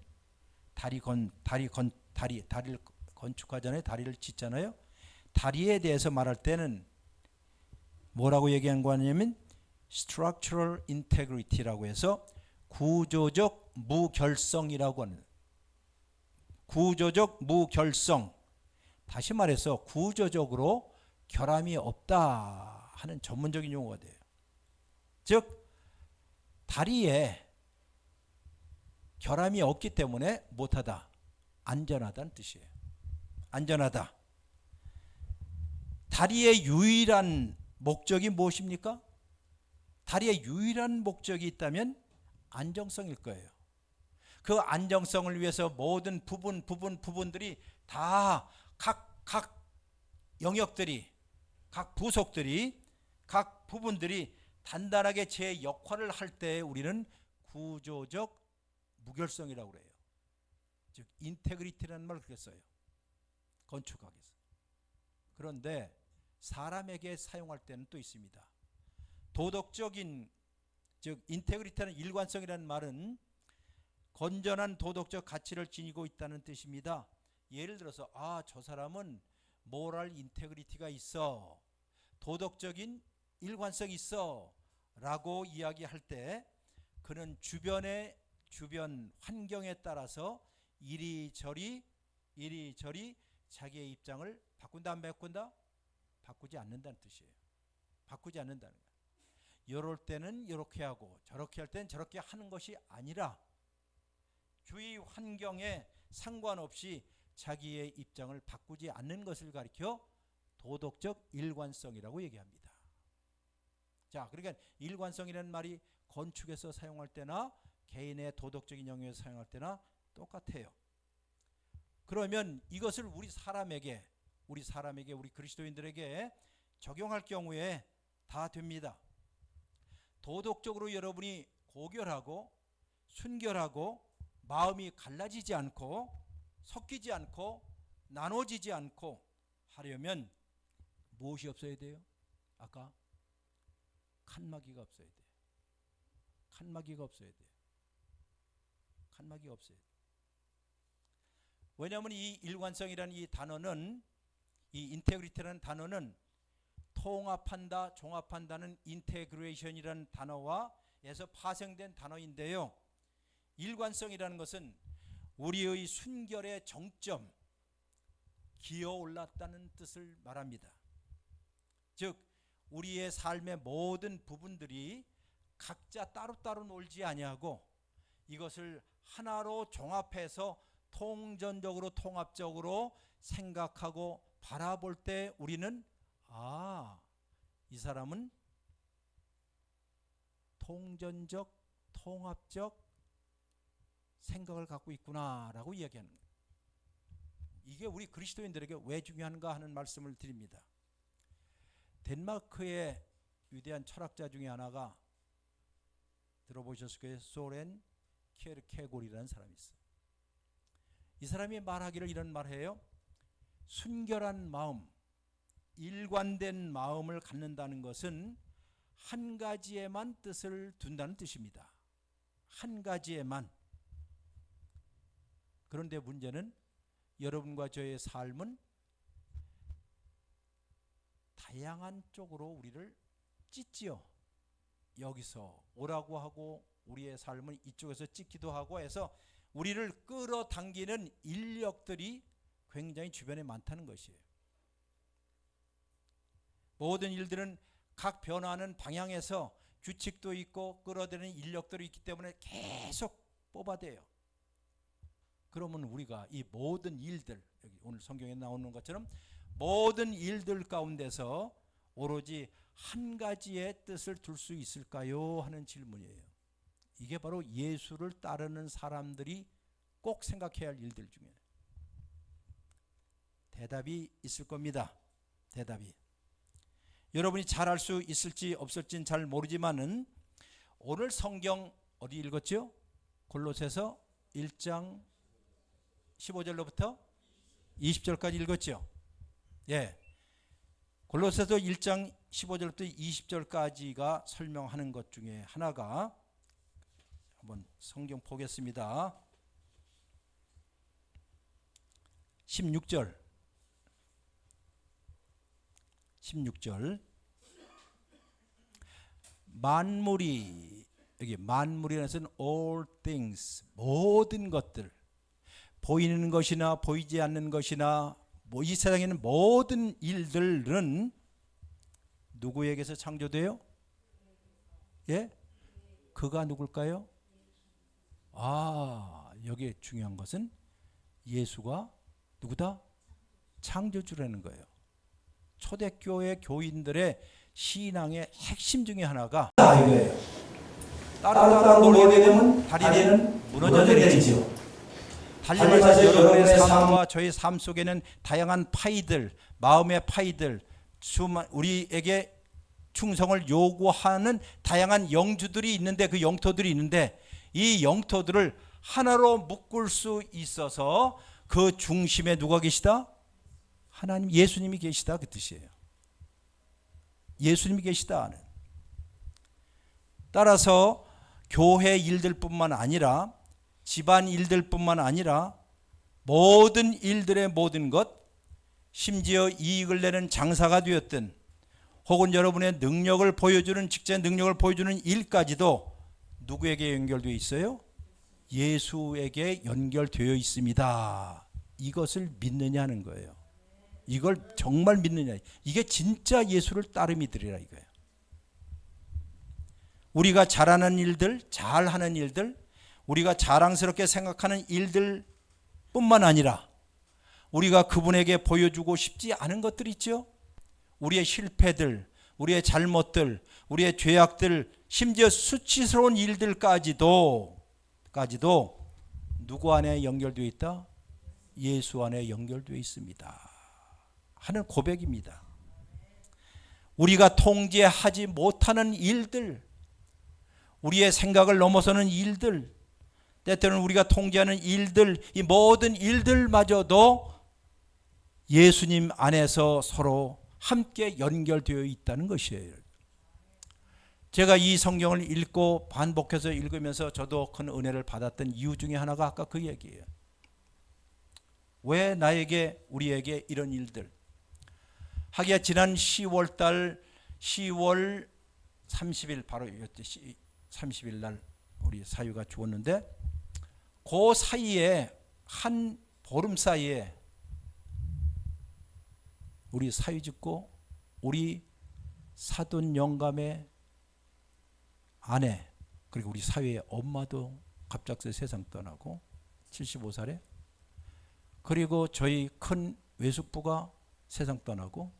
다리를 건축하잖아요. 다리를 짓잖아요. 다리에 대해서 말할 때는 뭐라고 얘기한 거냐면 structural integrity라고 해서 구조적 무결성이라고 하는 구조적 무결성 다시 말해서 구조적으로 결함이 없다 하는 전문적인 용어가 돼요. 즉 다리에 결함이 없기 때문에 못하다 안전하다는 뜻이에요. 안전하다. 다리의 유일한 목적이 무엇입니까? 다리의 유일한 목적이 있다면 안정성일 거예요. 그 안정성을 위해서 모든 부분들이 다 각 영역들이 각 부속들이 각 부분들이 단단하게 제 역할을 할 때 우리는 구조적 무결성이라고 그래요. 즉 인테그리티라는 말을 그렇게 써요. 건축학에서. 그런데 사람에게 사용할 때는 또 있습니다. 도덕적인 즉 인테그리티는 일관성이라는 말은 건전한 도덕적 가치를 지니고 있다는 뜻입니다. 예를 들어서 저 사람은 모럴 인테그리티가 있어 도덕적인 일관성이 있어 라고 이야기할 때 그는 주변 환경에 따라서 이리저리 자기의 입장을 바꾼다 안 바꾼다? 바꾸지 않는다는 뜻이에요. 바꾸지 않는다는 거예요. 이럴 때는 이렇게 하고 저렇게 할 때는 저렇게 하는 것이 아니라 주위 환경에 상관없이 자기의 입장을 바꾸지 않는 것을 가리켜 도덕적 일관성이라고 얘기합니다. 자, 그러니까 일관성이라는 말이 건축에서 사용할 때나 개인의 도덕적인 영역에서 사용할 때나 똑같아요. 그러면 이것을 우리 사람에게 우리 그리스도인들에게 적용할 경우에 다 됩니다. 도덕적으로 여러분이 고결하고 순결하고 마음이 갈라지지 않고 섞이지 않고 나눠지지 않고 하려면 무엇이 없어야 돼요? 아까 칸막이가 없어야 돼요. 칸막이가 없어야 돼요. 칸막이가 없어야 돼요. 왜냐하면 이 일관성이라는 이 단어는, 이 인테그리티라는 단어는 통합한다, 종합한다는 인테그레이션이라는 단어와에서 파생된 단어인데요. 일관성이라는 것은 우리의 순결의 정점, 기어 올랐다는 뜻을 말합니다. 즉 우리의 삶의 모든 부분들이 각자 따로따로 놀지 아니하고 이것을 하나로 종합해서 통전적으로 통합적으로 생각하고 바라볼 때 우리는 이 사람은 통전적 통합적 생각을 갖고 있구나라고 이야기하는 거예요. 이게 우리 그리스도인들에게 왜 중요한가 하는 말씀을 드립니다. 덴마크의 위대한 철학자 중에 하나가 들어보셨을 거예요. 소렌 키에르케고르라는 사람이 있어요. 이 사람이 말하기를 이런 말해요. 순결한 마음, 일관된 마음을 갖는다는 것은 한 가지에만 뜻을 둔다는 뜻입니다. 한 가지에만. 그런데 문제는 여러분과 저의 삶은 다양한 쪽으로 우리를 찢지요. 여기서 오라고 하고 우리의 삶은 이쪽에서 찢기도 하고 해서 우리를 끌어당기는 인력들이 굉장히 주변에 많다는 것이에요. 모든 일들은 각 변화하는 방향에서 규칙도 있고 끌어들이는 인력들이 있기 때문에 계속 뽑아대요. 그러면 우리가 이 모든 일들, 여기 오늘 성경에 나오는 것처럼 모든 일들 가운데서 오로지 한 가지의 뜻을 둘 수 있을까요? 하는 질문이에요. 이게 바로 예수를 따르는 사람들이 꼭 생각해야 할 일들 중에 대답이 있을 겁니다. 대답이. 여러분이 잘 알 수 있을지 없을지는 잘 모르지만은 오늘 성경 어디 읽었죠? 골로새서 1장 15절로부터 20절까지 읽었죠? 예. 골로새서 1장 15절부터 20절까지가 설명하는 것 중에 하나가 한번 성경 보겠습니다. 16절 만물이, 여기 만물이라는 것은 all things, 모든 것들, 보이는 것이나 보이지 않는 것이나 이 세상에 있는 모든 일들은 누구에게서 창조돼요? 예? 그가 누굴까요? 여기에 중요한 것은 예수가 누구다? 창조주라는 거예요. 초대교회 교인들의 신앙의 핵심 중에 하나가 이거예요. 따로 놀게 되면 다리는 무너져 내리죠. 달리면서 여러분의 삶과 저의 삶 속에는 다양한 파이들, 마음의 파이들, 우리에게 충성을 요구하는 다양한 영주들이 있는데, 그 영토들이 있는데 이 영토들을 하나로 묶을 수 있어서 그 중심에 누가 계시다? 하나님, 예수님이 계시다, 그 뜻이에요. 예수님이 계시다는. 따라서 교회 일들뿐만 아니라 집안 일들뿐만 아니라 모든 일들의 모든 것, 심지어 이익을 내는 장사가 되었든 혹은 여러분의 능력을 보여주는, 직접 능력을 보여주는 일까지도 누구에게 연결되어 있어요? 예수에게 연결되어 있습니다. 이것을 믿느냐는 거예요. 이걸 정말 믿느냐, 이게 진짜 예수를 따름이들이라 이거예요. 우리가 잘하는 일들, 잘하는 일들, 우리가 자랑스럽게 생각하는 일들 뿐만 아니라 우리가 그분에게 보여주고 싶지 않은 것들 있죠. 우리의 실패들, 우리의 잘못들, 우리의 죄악들, 심지어 수치스러운 일들까지도 누구 안에 연결되어 있다? 예수 안에 연결되어 있습니다 하는 고백입니다. 우리가 통제하지 못하는 일들, 우리의 생각을 넘어서는 일들, 때때로는 우리가 통제하는 일들, 이 모든 일들마저도 예수님 안에서 서로 함께 연결되어 있다는 것이에요. 제가 이 성경을 읽고 반복해서 읽으면서 저도 큰 은혜를 받았던 이유 중에 하나가 아까 그 얘기예요. 왜 나에게, 우리에게 이런 일들. 하기야 지난 10월 30일 바로 30일 날 우리 사유가 죽었는데, 그 사이에 한 보름 사이에 우리 사유 죽고 우리 사돈 영감의 아내, 그리고 우리 사위의 엄마도 갑작스레 세상 떠나고 75살에, 그리고 저희 큰 외숙부가 세상 떠나고,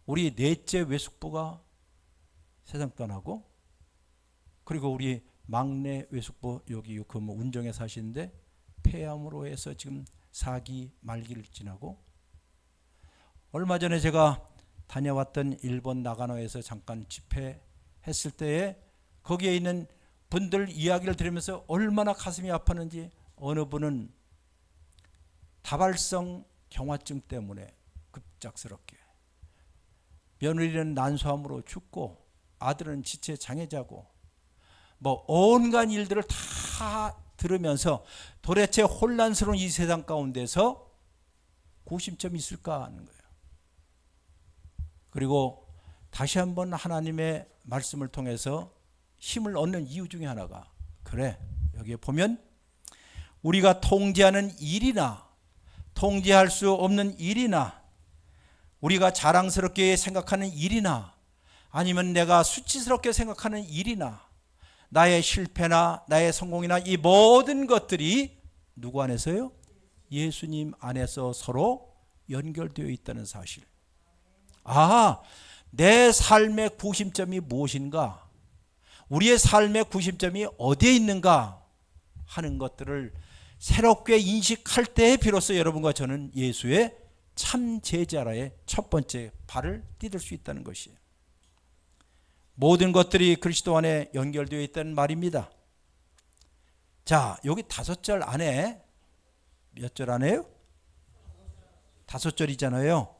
우리 넷째 외숙부가 세상 떠나고, 그리고 우리 막내 외숙부 여기 그 운정에 사시는데 폐암으로 해서 지금 4기 말기를 지나고, 얼마 전에 제가 다녀왔던 일본 나가노에서 잠깐 집회했을 때에 거기에 있는 분들 이야기를 들으면서 얼마나 가슴이 아팠는지, 어느 분은 다발성 경화증 때문에 급작스럽게, 며느리는 난소암으로 죽고 아들은 지체 장애자고, 뭐 온갖 일들을 다 들으면서 도대체 혼란스러운 이 세상 가운데서 구심점이 있을까 하는 거예요. 그리고 다시 한번 하나님의 말씀을 통해서 힘을 얻는 이유 중에 하나가, 그래, 여기에 보면 우리가 통제하는 일이나 통제할 수 없는 일이나 우리가 자랑스럽게 생각하는 일이나 아니면 내가 수치스럽게 생각하는 일이나 나의 실패나 나의 성공이나 이 모든 것들이 누구 안에서요? 예수님 안에서 서로 연결되어 있다는 사실. 내 삶의 구심점이 무엇인가, 우리의 삶의 구심점이 어디에 있는가 하는 것들을 새롭게 인식할 때에 비로소 여러분과 저는 예수의 참 제자라의 첫 번째 발을 디딜 수 있다는 것이에요. 모든 것들이 그리스도 안에 연결되어 있다는 말입니다. 자, 여기 5절 안에 몇 절 안에요? 5절이잖아요.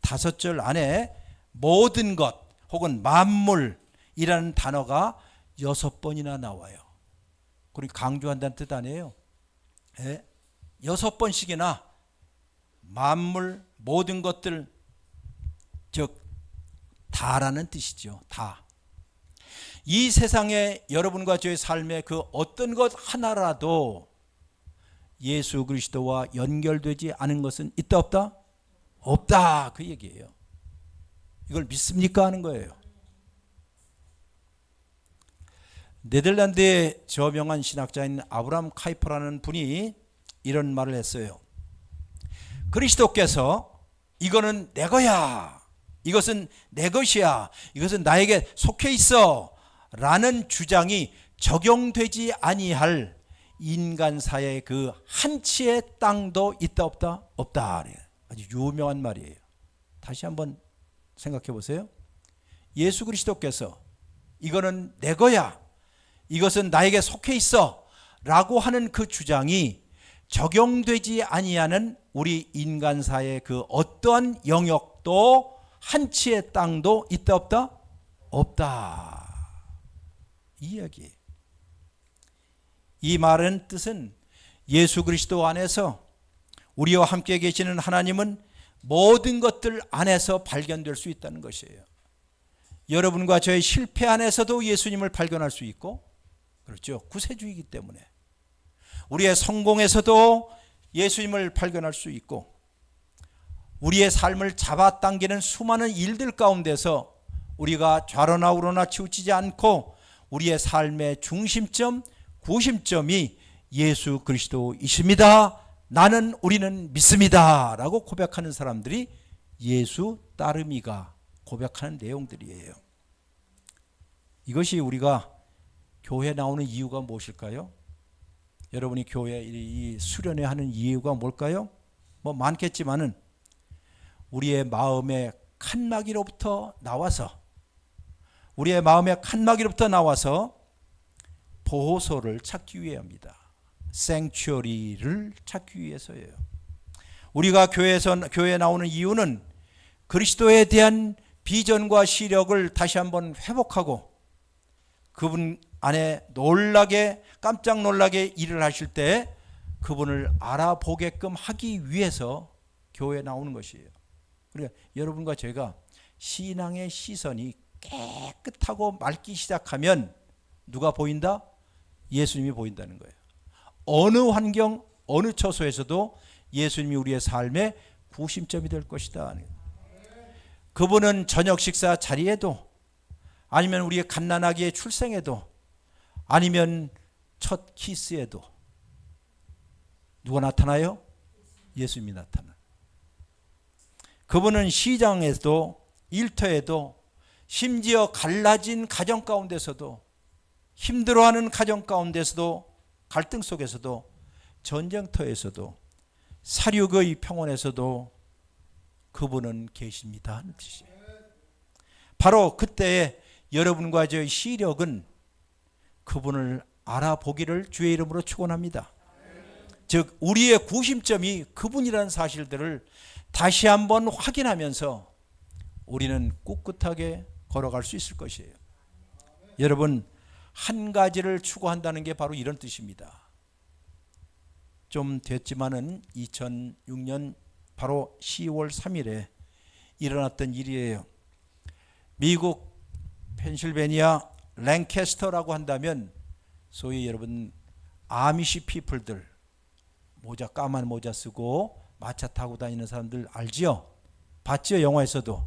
5절 안에 모든 것 혹은 만물이라는 단어가 6번이나 나와요. 그리고 강조한다는 뜻 아니에요. 6번씩이나 만물, 모든 것들, 즉 다라는 뜻이죠. 다. 이 세상에 여러분과 저의 삶의 그 어떤 것 하나라도 예수 그리스도와 연결되지 않은 것은 있다 없다? 없다, 그 얘기예요. 이걸 믿습니까 하는 거예요. 네덜란드의 저명한 신학자인 아브라함 카이퍼라는 분이 이런 말을 했어요. 그리스도께서 이거는 내 거야, 이것은 내 것이야, 이것은 나에게 속해 있어 라는 주장이 적용되지 아니할 인간사의 그 한치의 땅도 있다 없다? 없다. 아주 유명한 말이에요. 다시 한번 생각해 보세요. 예수 그리스도께서 이거는 내 거야, 이것은 나에게 속해 있어 라고 하는 그 주장이 적용되지 아니하는 우리 인간사의 그 어떠한 영역도 한치의 땅도 있다 없다? 없다. 이 이야기. 이 말은 뜻은 예수 그리스도 안에서 우리와 함께 계시는 하나님은 모든 것들 안에서 발견될 수 있다는 것이에요. 여러분과 저의 실패 안에서도 예수님을 발견할 수 있고, 그렇죠, 구세주이기 때문에 우리의 성공에서도 예수님을 발견할 수 있고, 우리의 삶을 잡아당기는 수많은 일들 가운데서 우리가 좌로나 우로나 치우치지 않고 우리의 삶의 중심점, 구심점이 예수 그리스도이십니다. 우리는 믿습니다 라고 고백하는 사람들이 예수 따름이가 고백하는 내용들이에요. 이것이 우리가 교회 나오는 이유가 무엇일까요? 여러분이 교회 이 수련회 하는 이유가 뭘까요? 뭐 많겠지만은 우리의 마음의 칸막이로부터 나와서 보호소를 찾기 위함이다. 생츄어리를 찾기 위해서예요. 우리가 교회에 나오는 이유는 그리스도에 대한 비전과 시력을 다시 한번 회복하고 그분 안에 깜짝 놀라게 일을 하실 때 그분을 알아보게끔 하기 위해서 교회에 나오는 것이에요. 그러니까 여러분과 제가 신앙의 시선이 깨끗하고 맑기 시작하면 누가 보인다? 예수님이 보인다는 거예요. 어느 환경, 어느 처소에서도 예수님이 우리의 삶의 구심점이 될 것이다. 그분은 저녁 식사 자리에도, 아니면 우리의 갓난아기의 출생에도, 아니면 첫 키스에도 누가 나타나요? 예수님이 나타나. 그분은 시장에도, 일터에도, 심지어 갈라진 가정 가운데서도, 힘들어하는 가정 가운데서도, 갈등 속에서도, 전쟁터에서도, 사륙의 평원에서도 그분은 계십니다 하는 뜻이에요. 바로 그때에 여러분과 저의 시력은 그분을 알아보기를 주의 이름으로 축원합니다. 즉 우리의 구심점이 그분이라는 사실들을 다시 한번 확인하면서 우리는 꿋꿋하게 걸어갈 수 있을 것이에요. 여러분, 한 가지를 추구한다는 게 바로 이런 뜻입니다. 좀 됐지만은 2006년 바로 10월 3일에 일어났던 일이에요. 미국 펜실베니아 랭캐스터라고 한다면 소위 여러분 아미시 피플들, 까만 모자 쓰고 마차 타고 다니는 사람들 알지요? 봤죠? 영화에서도.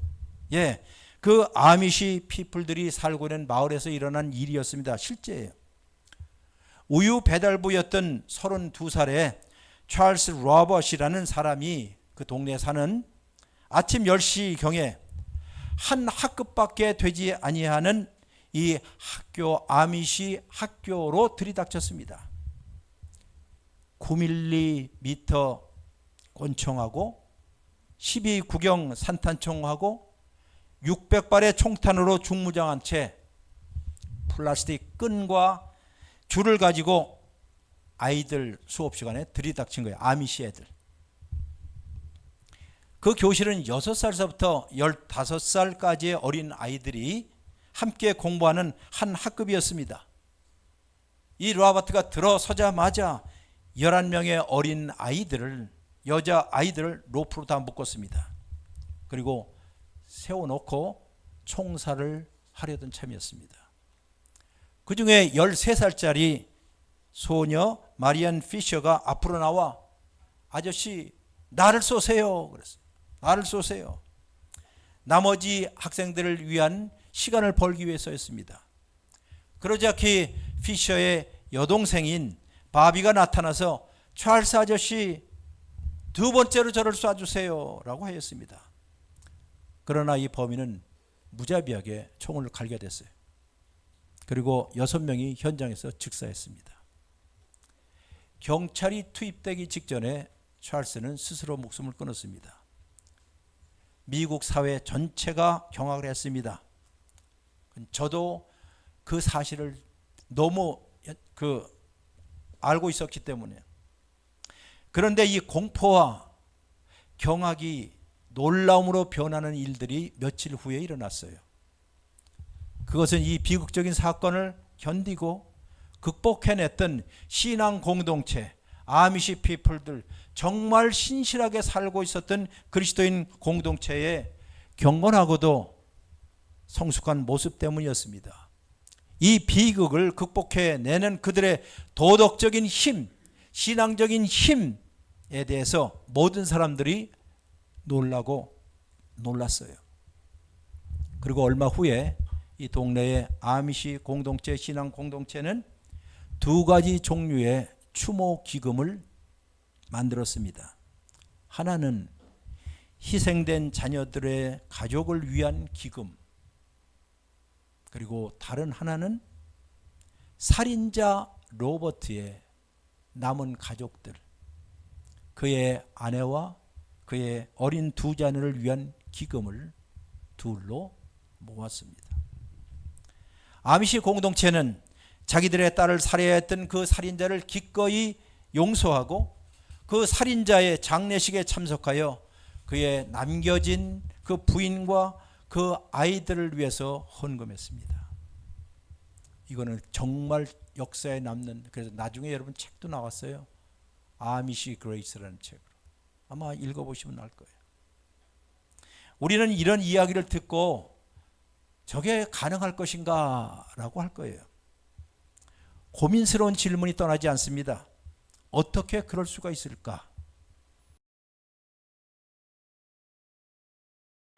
예, 그 아미시 피플들이 살고 있는 마을에서 일어난 일이었습니다. 실제예요. 우유 배달부였던 32살의 찰스 로버트이라는 사람이 그 동네에 사는 아침 10시경에 한 학급밖에 되지 아니하는 이 학교, 아미시 학교로 들이닥쳤습니다. 9mm 권총하고 12구경 산탄총하고 600발의 총탄으로 중무장한 채 플라스틱 끈과 줄을 가지고 아이들 수업 시간에 들이닥친 거예요. 아미시 애들. 그 교실은 6살서부터 15살까지의 어린 아이들이 함께 공부하는 한 학급이었습니다. 이 로버트가 들어서자마자 11명의 어린 아이들을, 여자 아이들을 로프로 다 묶었습니다. 그리고 세워놓고 총살을 하려던 참이었습니다. 그 중에 13살짜리 소녀 마리안 피셔가 앞으로 나와 아저씨 나를 쏘세요 그랬어요. 나를 쏘세요. 나머지 학생들을 위한 시간을 벌기 위해서였습니다. 그러자 그 피셔의 여동생인 바비가 나타나서 찰스 아저씨 두 번째로 저를 쏴주세요 라고 하였습니다. 그러나 이 범인은 무자비하게 총을 갈게 됐어요. 그리고 6명이 현장에서 즉사했습니다. 경찰이 투입되기 직전에 찰스는 스스로 목숨을 끊었습니다. 미국 사회 전체가 경악을 했습니다. 저도 그 사실을 너무 알고 있었기 때문에. 그런데 이 공포와 경악이 놀라움으로 변하는 일들이 며칠 후에 일어났어요. 그것은 이 비극적인 사건을 견디고 극복해냈던 신앙 공동체, 아미시 피플들, 정말 신실하게 살고 있었던 그리스도인 공동체의 경건하고도 성숙한 모습 때문이었습니다. 이 비극을 극복해내는 그들의 도덕적인 힘, 신앙적인 힘에 대해서 모든 사람들이 놀랐어요. 그리고 얼마 후에 이 동네의 아미시 공동체, 신앙 공동체는 2가지 종류의 추모 기금을 만들었습니다. 하나는 희생된 자녀들의 가족을 위한 기금, 그리고 다른 하나는 살인자 로버트의 남은 가족들, 그의 아내와 그의 어린 두 자녀를 위한 기금을 둘로 모았습니다. 아미시 공동체는 자기들의 딸을 살해했던 그 살인자를 기꺼이 용서하고 그 살인자의 장례식에 참석하여 그의 남겨진 그 부인과 그 아이들을 위해서 헌금했습니다. 이거는 정말 역사에 남는, 그래서 나중에 여러분 책도 나왔어요. 아미시 그레이스라는 책으로. 아마 읽어보시면 알 거예요. 우리는 이런 이야기를 듣고 저게 가능할 것인가 라고 할 거예요. 고민스러운 질문이 떠나지 않습니다. 어떻게 그럴 수가 있을까?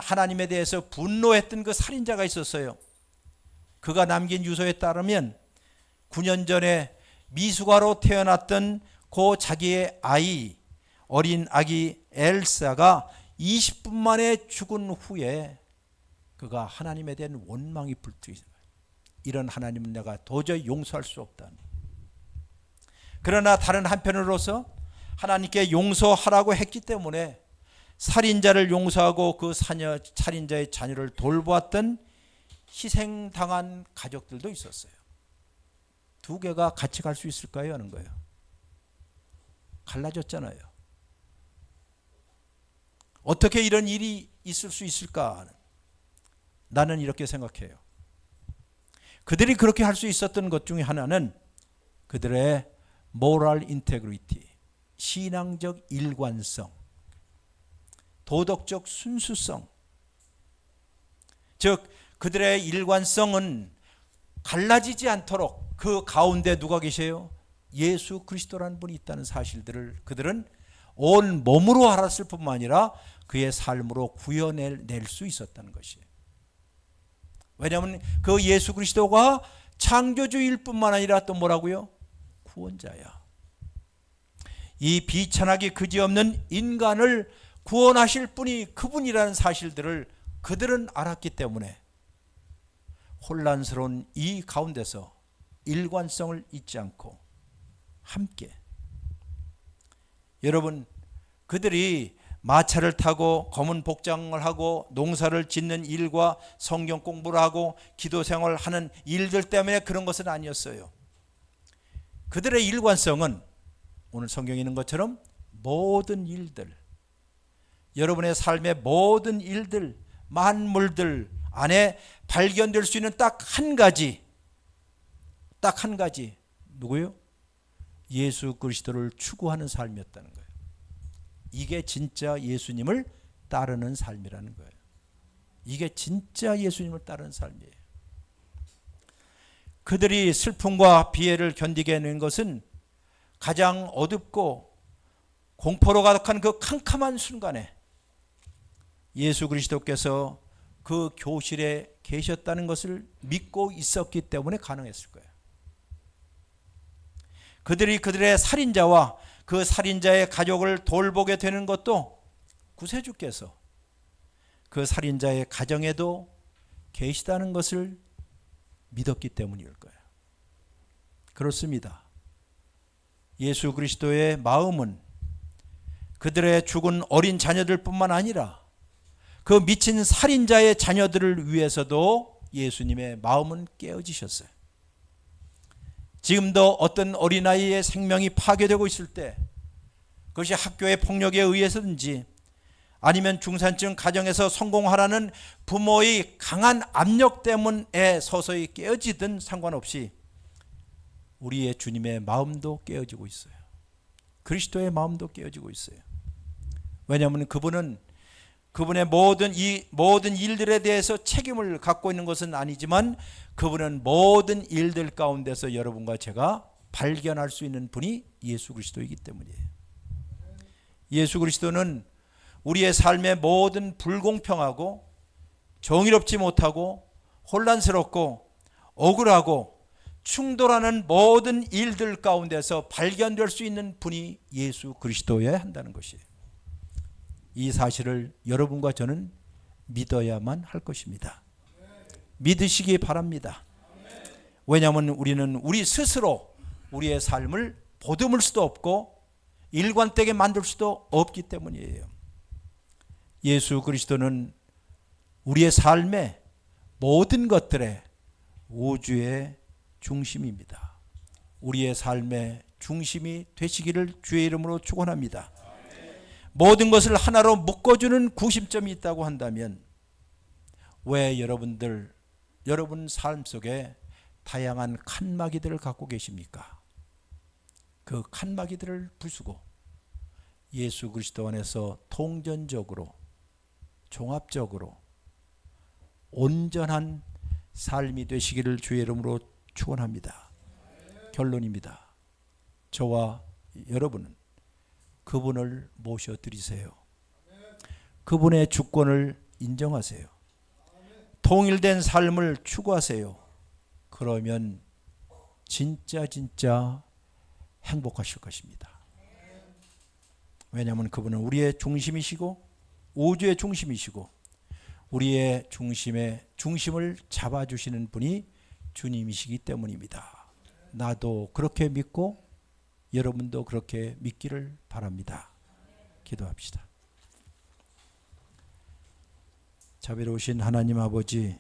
하나님에 대해서 분노했던 그 살인자가 있었어요. 그가 남긴 유서에 따르면 9년 전에 미숙아로 태어났던 그 자기의 아이, 어린 아기 엘사가 20분 만에 죽은 후에 그가 하나님에 대한 원망이 불투있어요. 이런 하나님은 내가 도저히 용서할 수 없다. 그러나 다른 한편으로서 하나님께 용서하라고 했기 때문에 살인자를 용서하고 그 살인자의 자녀를 돌보았던 희생당한 가족들도 있었어요. 두 개가 같이 갈 수 있을까요? 하는 거예요. 갈라졌잖아요. 어떻게 이런 일이 있을 수 있을까? 나는 이렇게 생각해요. 그들이 그렇게 할 수 있었던 것 중에 하나는 그들의 moral integrity, 신앙적 일관성, 도덕적 순수성, 즉 그들의 일관성은 갈라지지 않도록 그 가운데 누가 계세요? 예수 그리스도라는 분이 있다는 사실들을 그들은 온 몸으로 알았을 뿐만 아니라 그의 삶으로 구현해낼 수 있었다는 것이에요. 왜냐하면 그 예수 그리스도가 창조주일 뿐만 아니라 또 뭐라고요? 구원자야. 이 비천하기 그지없는 인간을 구원하실 분이 그분이라는 사실들을 그들은 알았기 때문에 혼란스러운 이 가운데서 일관성을 잊지 않고 함께, 여러분, 그들이 마차를 타고 검은 복장을 하고 농사를 짓는 일과 성경 공부를 하고 기도 생활을 하는 일들 때문에 그런 것은 아니었어요. 그들의 일관성은 오늘 성경에 있는 것처럼 모든 일들, 여러분의 삶의 모든 일들, 만물들 안에 발견될 수 있는 딱 한 가지, 누구요? 예수 그리스도를 추구하는 삶이었다는 거예요. 이게 진짜 예수님을 따르는 삶이라는 거예요. 이게 진짜 예수님을 따르는 삶이에요. 그들이 슬픔과 비애를 견디게 하는 것은 가장 어둡고 공포로 가득한 그 캄캄한 순간에 예수 그리스도께서 그 교실에 계셨다는 것을 믿고 있었기 때문에 가능했을 거예요. 그들이 그들의 살인자와 그 살인자의 가족을 돌보게 되는 것도 구세주께서 그 살인자의 가정에도 계시다는 것을 믿었기 때문일 거예요. 그렇습니다. 예수 그리스도의 마음은 그들의 죽은 어린 자녀들뿐만 아니라 그 미친 살인자의 자녀들을 위해서도 예수님의 마음은 깨어지셨어요. 지금도 어떤 어린아이의 생명이 파괴되고 있을 때, 그것이 학교의 폭력에 의해서든지 아니면 중산층 가정에서 성공하라는 부모의 강한 압력 때문에 서서히 깨어지든 상관없이 우리의 주님의 마음도 깨어지고 있어요. 그리스도의 마음도 깨어지고 있어요. 왜냐하면 그분의 모든 일들에 대해서 책임을 갖고 있는 것은 아니지만 그분은 모든 일들 가운데서 여러분과 제가 발견할 수 있는 분이 예수 그리스도이기 때문이에요. 예수 그리스도는 우리의 삶의 모든 불공평하고 정의롭지 못하고 혼란스럽고 억울하고 충돌하는 모든 일들 가운데서 발견될 수 있는 분이 예수 그리스도여야 한다는 것이에요. 이 사실을 여러분과 저는 믿어야만 할 것입니다. 믿으시기 바랍니다. 왜냐하면 우리는 우리 스스로 우리의 삶을 보듬을 수도 없고 일관되게 만들 수도 없기 때문이에요. 예수 그리스도는 우리의 삶의 모든 것들의 우주의 중심입니다. 우리의 삶의 중심이 되시기를 주의 이름으로 축원합니다. 모든 것을 하나로 묶어주는 구심점이 있다고 한다면 왜 여러분 삶 속에 다양한 칸막이들을 갖고 계십니까? 그 칸막이들을 부수고 예수 그리스도 안에서 통전적으로 종합적으로 온전한 삶이 되시기를 주의 이름으로 축원합니다. 결론입니다. 저와 여러분은 그분을 모셔드리세요. 그분의 주권을 인정하세요. 통일된 삶을 추구하세요. 그러면 진짜 행복하실 것입니다. 왜냐하면 그분은 우리의 중심이시고 우주의 중심이시고 우리의 중심을 잡아주시는 분이 주님이시기 때문입니다. 나도 그렇게 믿고 여러분도 그렇게 믿기를 바랍니다. 기도합시다. 자비로우신 하나님 아버지,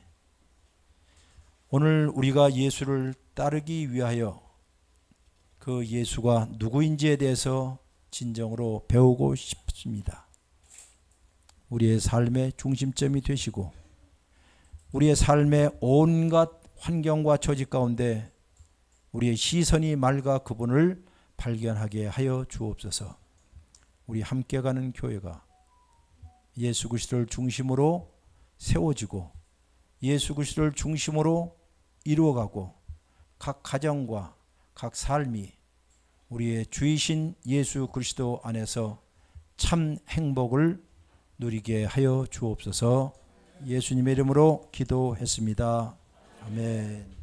오늘 우리가 예수를 따르기 위하여 그 예수가 누구인지에 대해서 진정으로 배우고 싶습니다. 우리의 삶의 중심점이 되시고 우리의 삶의 온갖 환경과 조직 가운데 우리의 시선이 맑아 그분을 발견하게 하여 주옵소서. 우리 함께 가는 교회가 예수 그리스도를 중심으로 세워지고 예수 그리스도를 중심으로 이루어가고 각 가정과 각 삶이 우리의 주이신 예수 그리스도 안에서 참 행복을 누리게 하여 주옵소서. 예수님의 이름으로 기도했습니다. 아멘.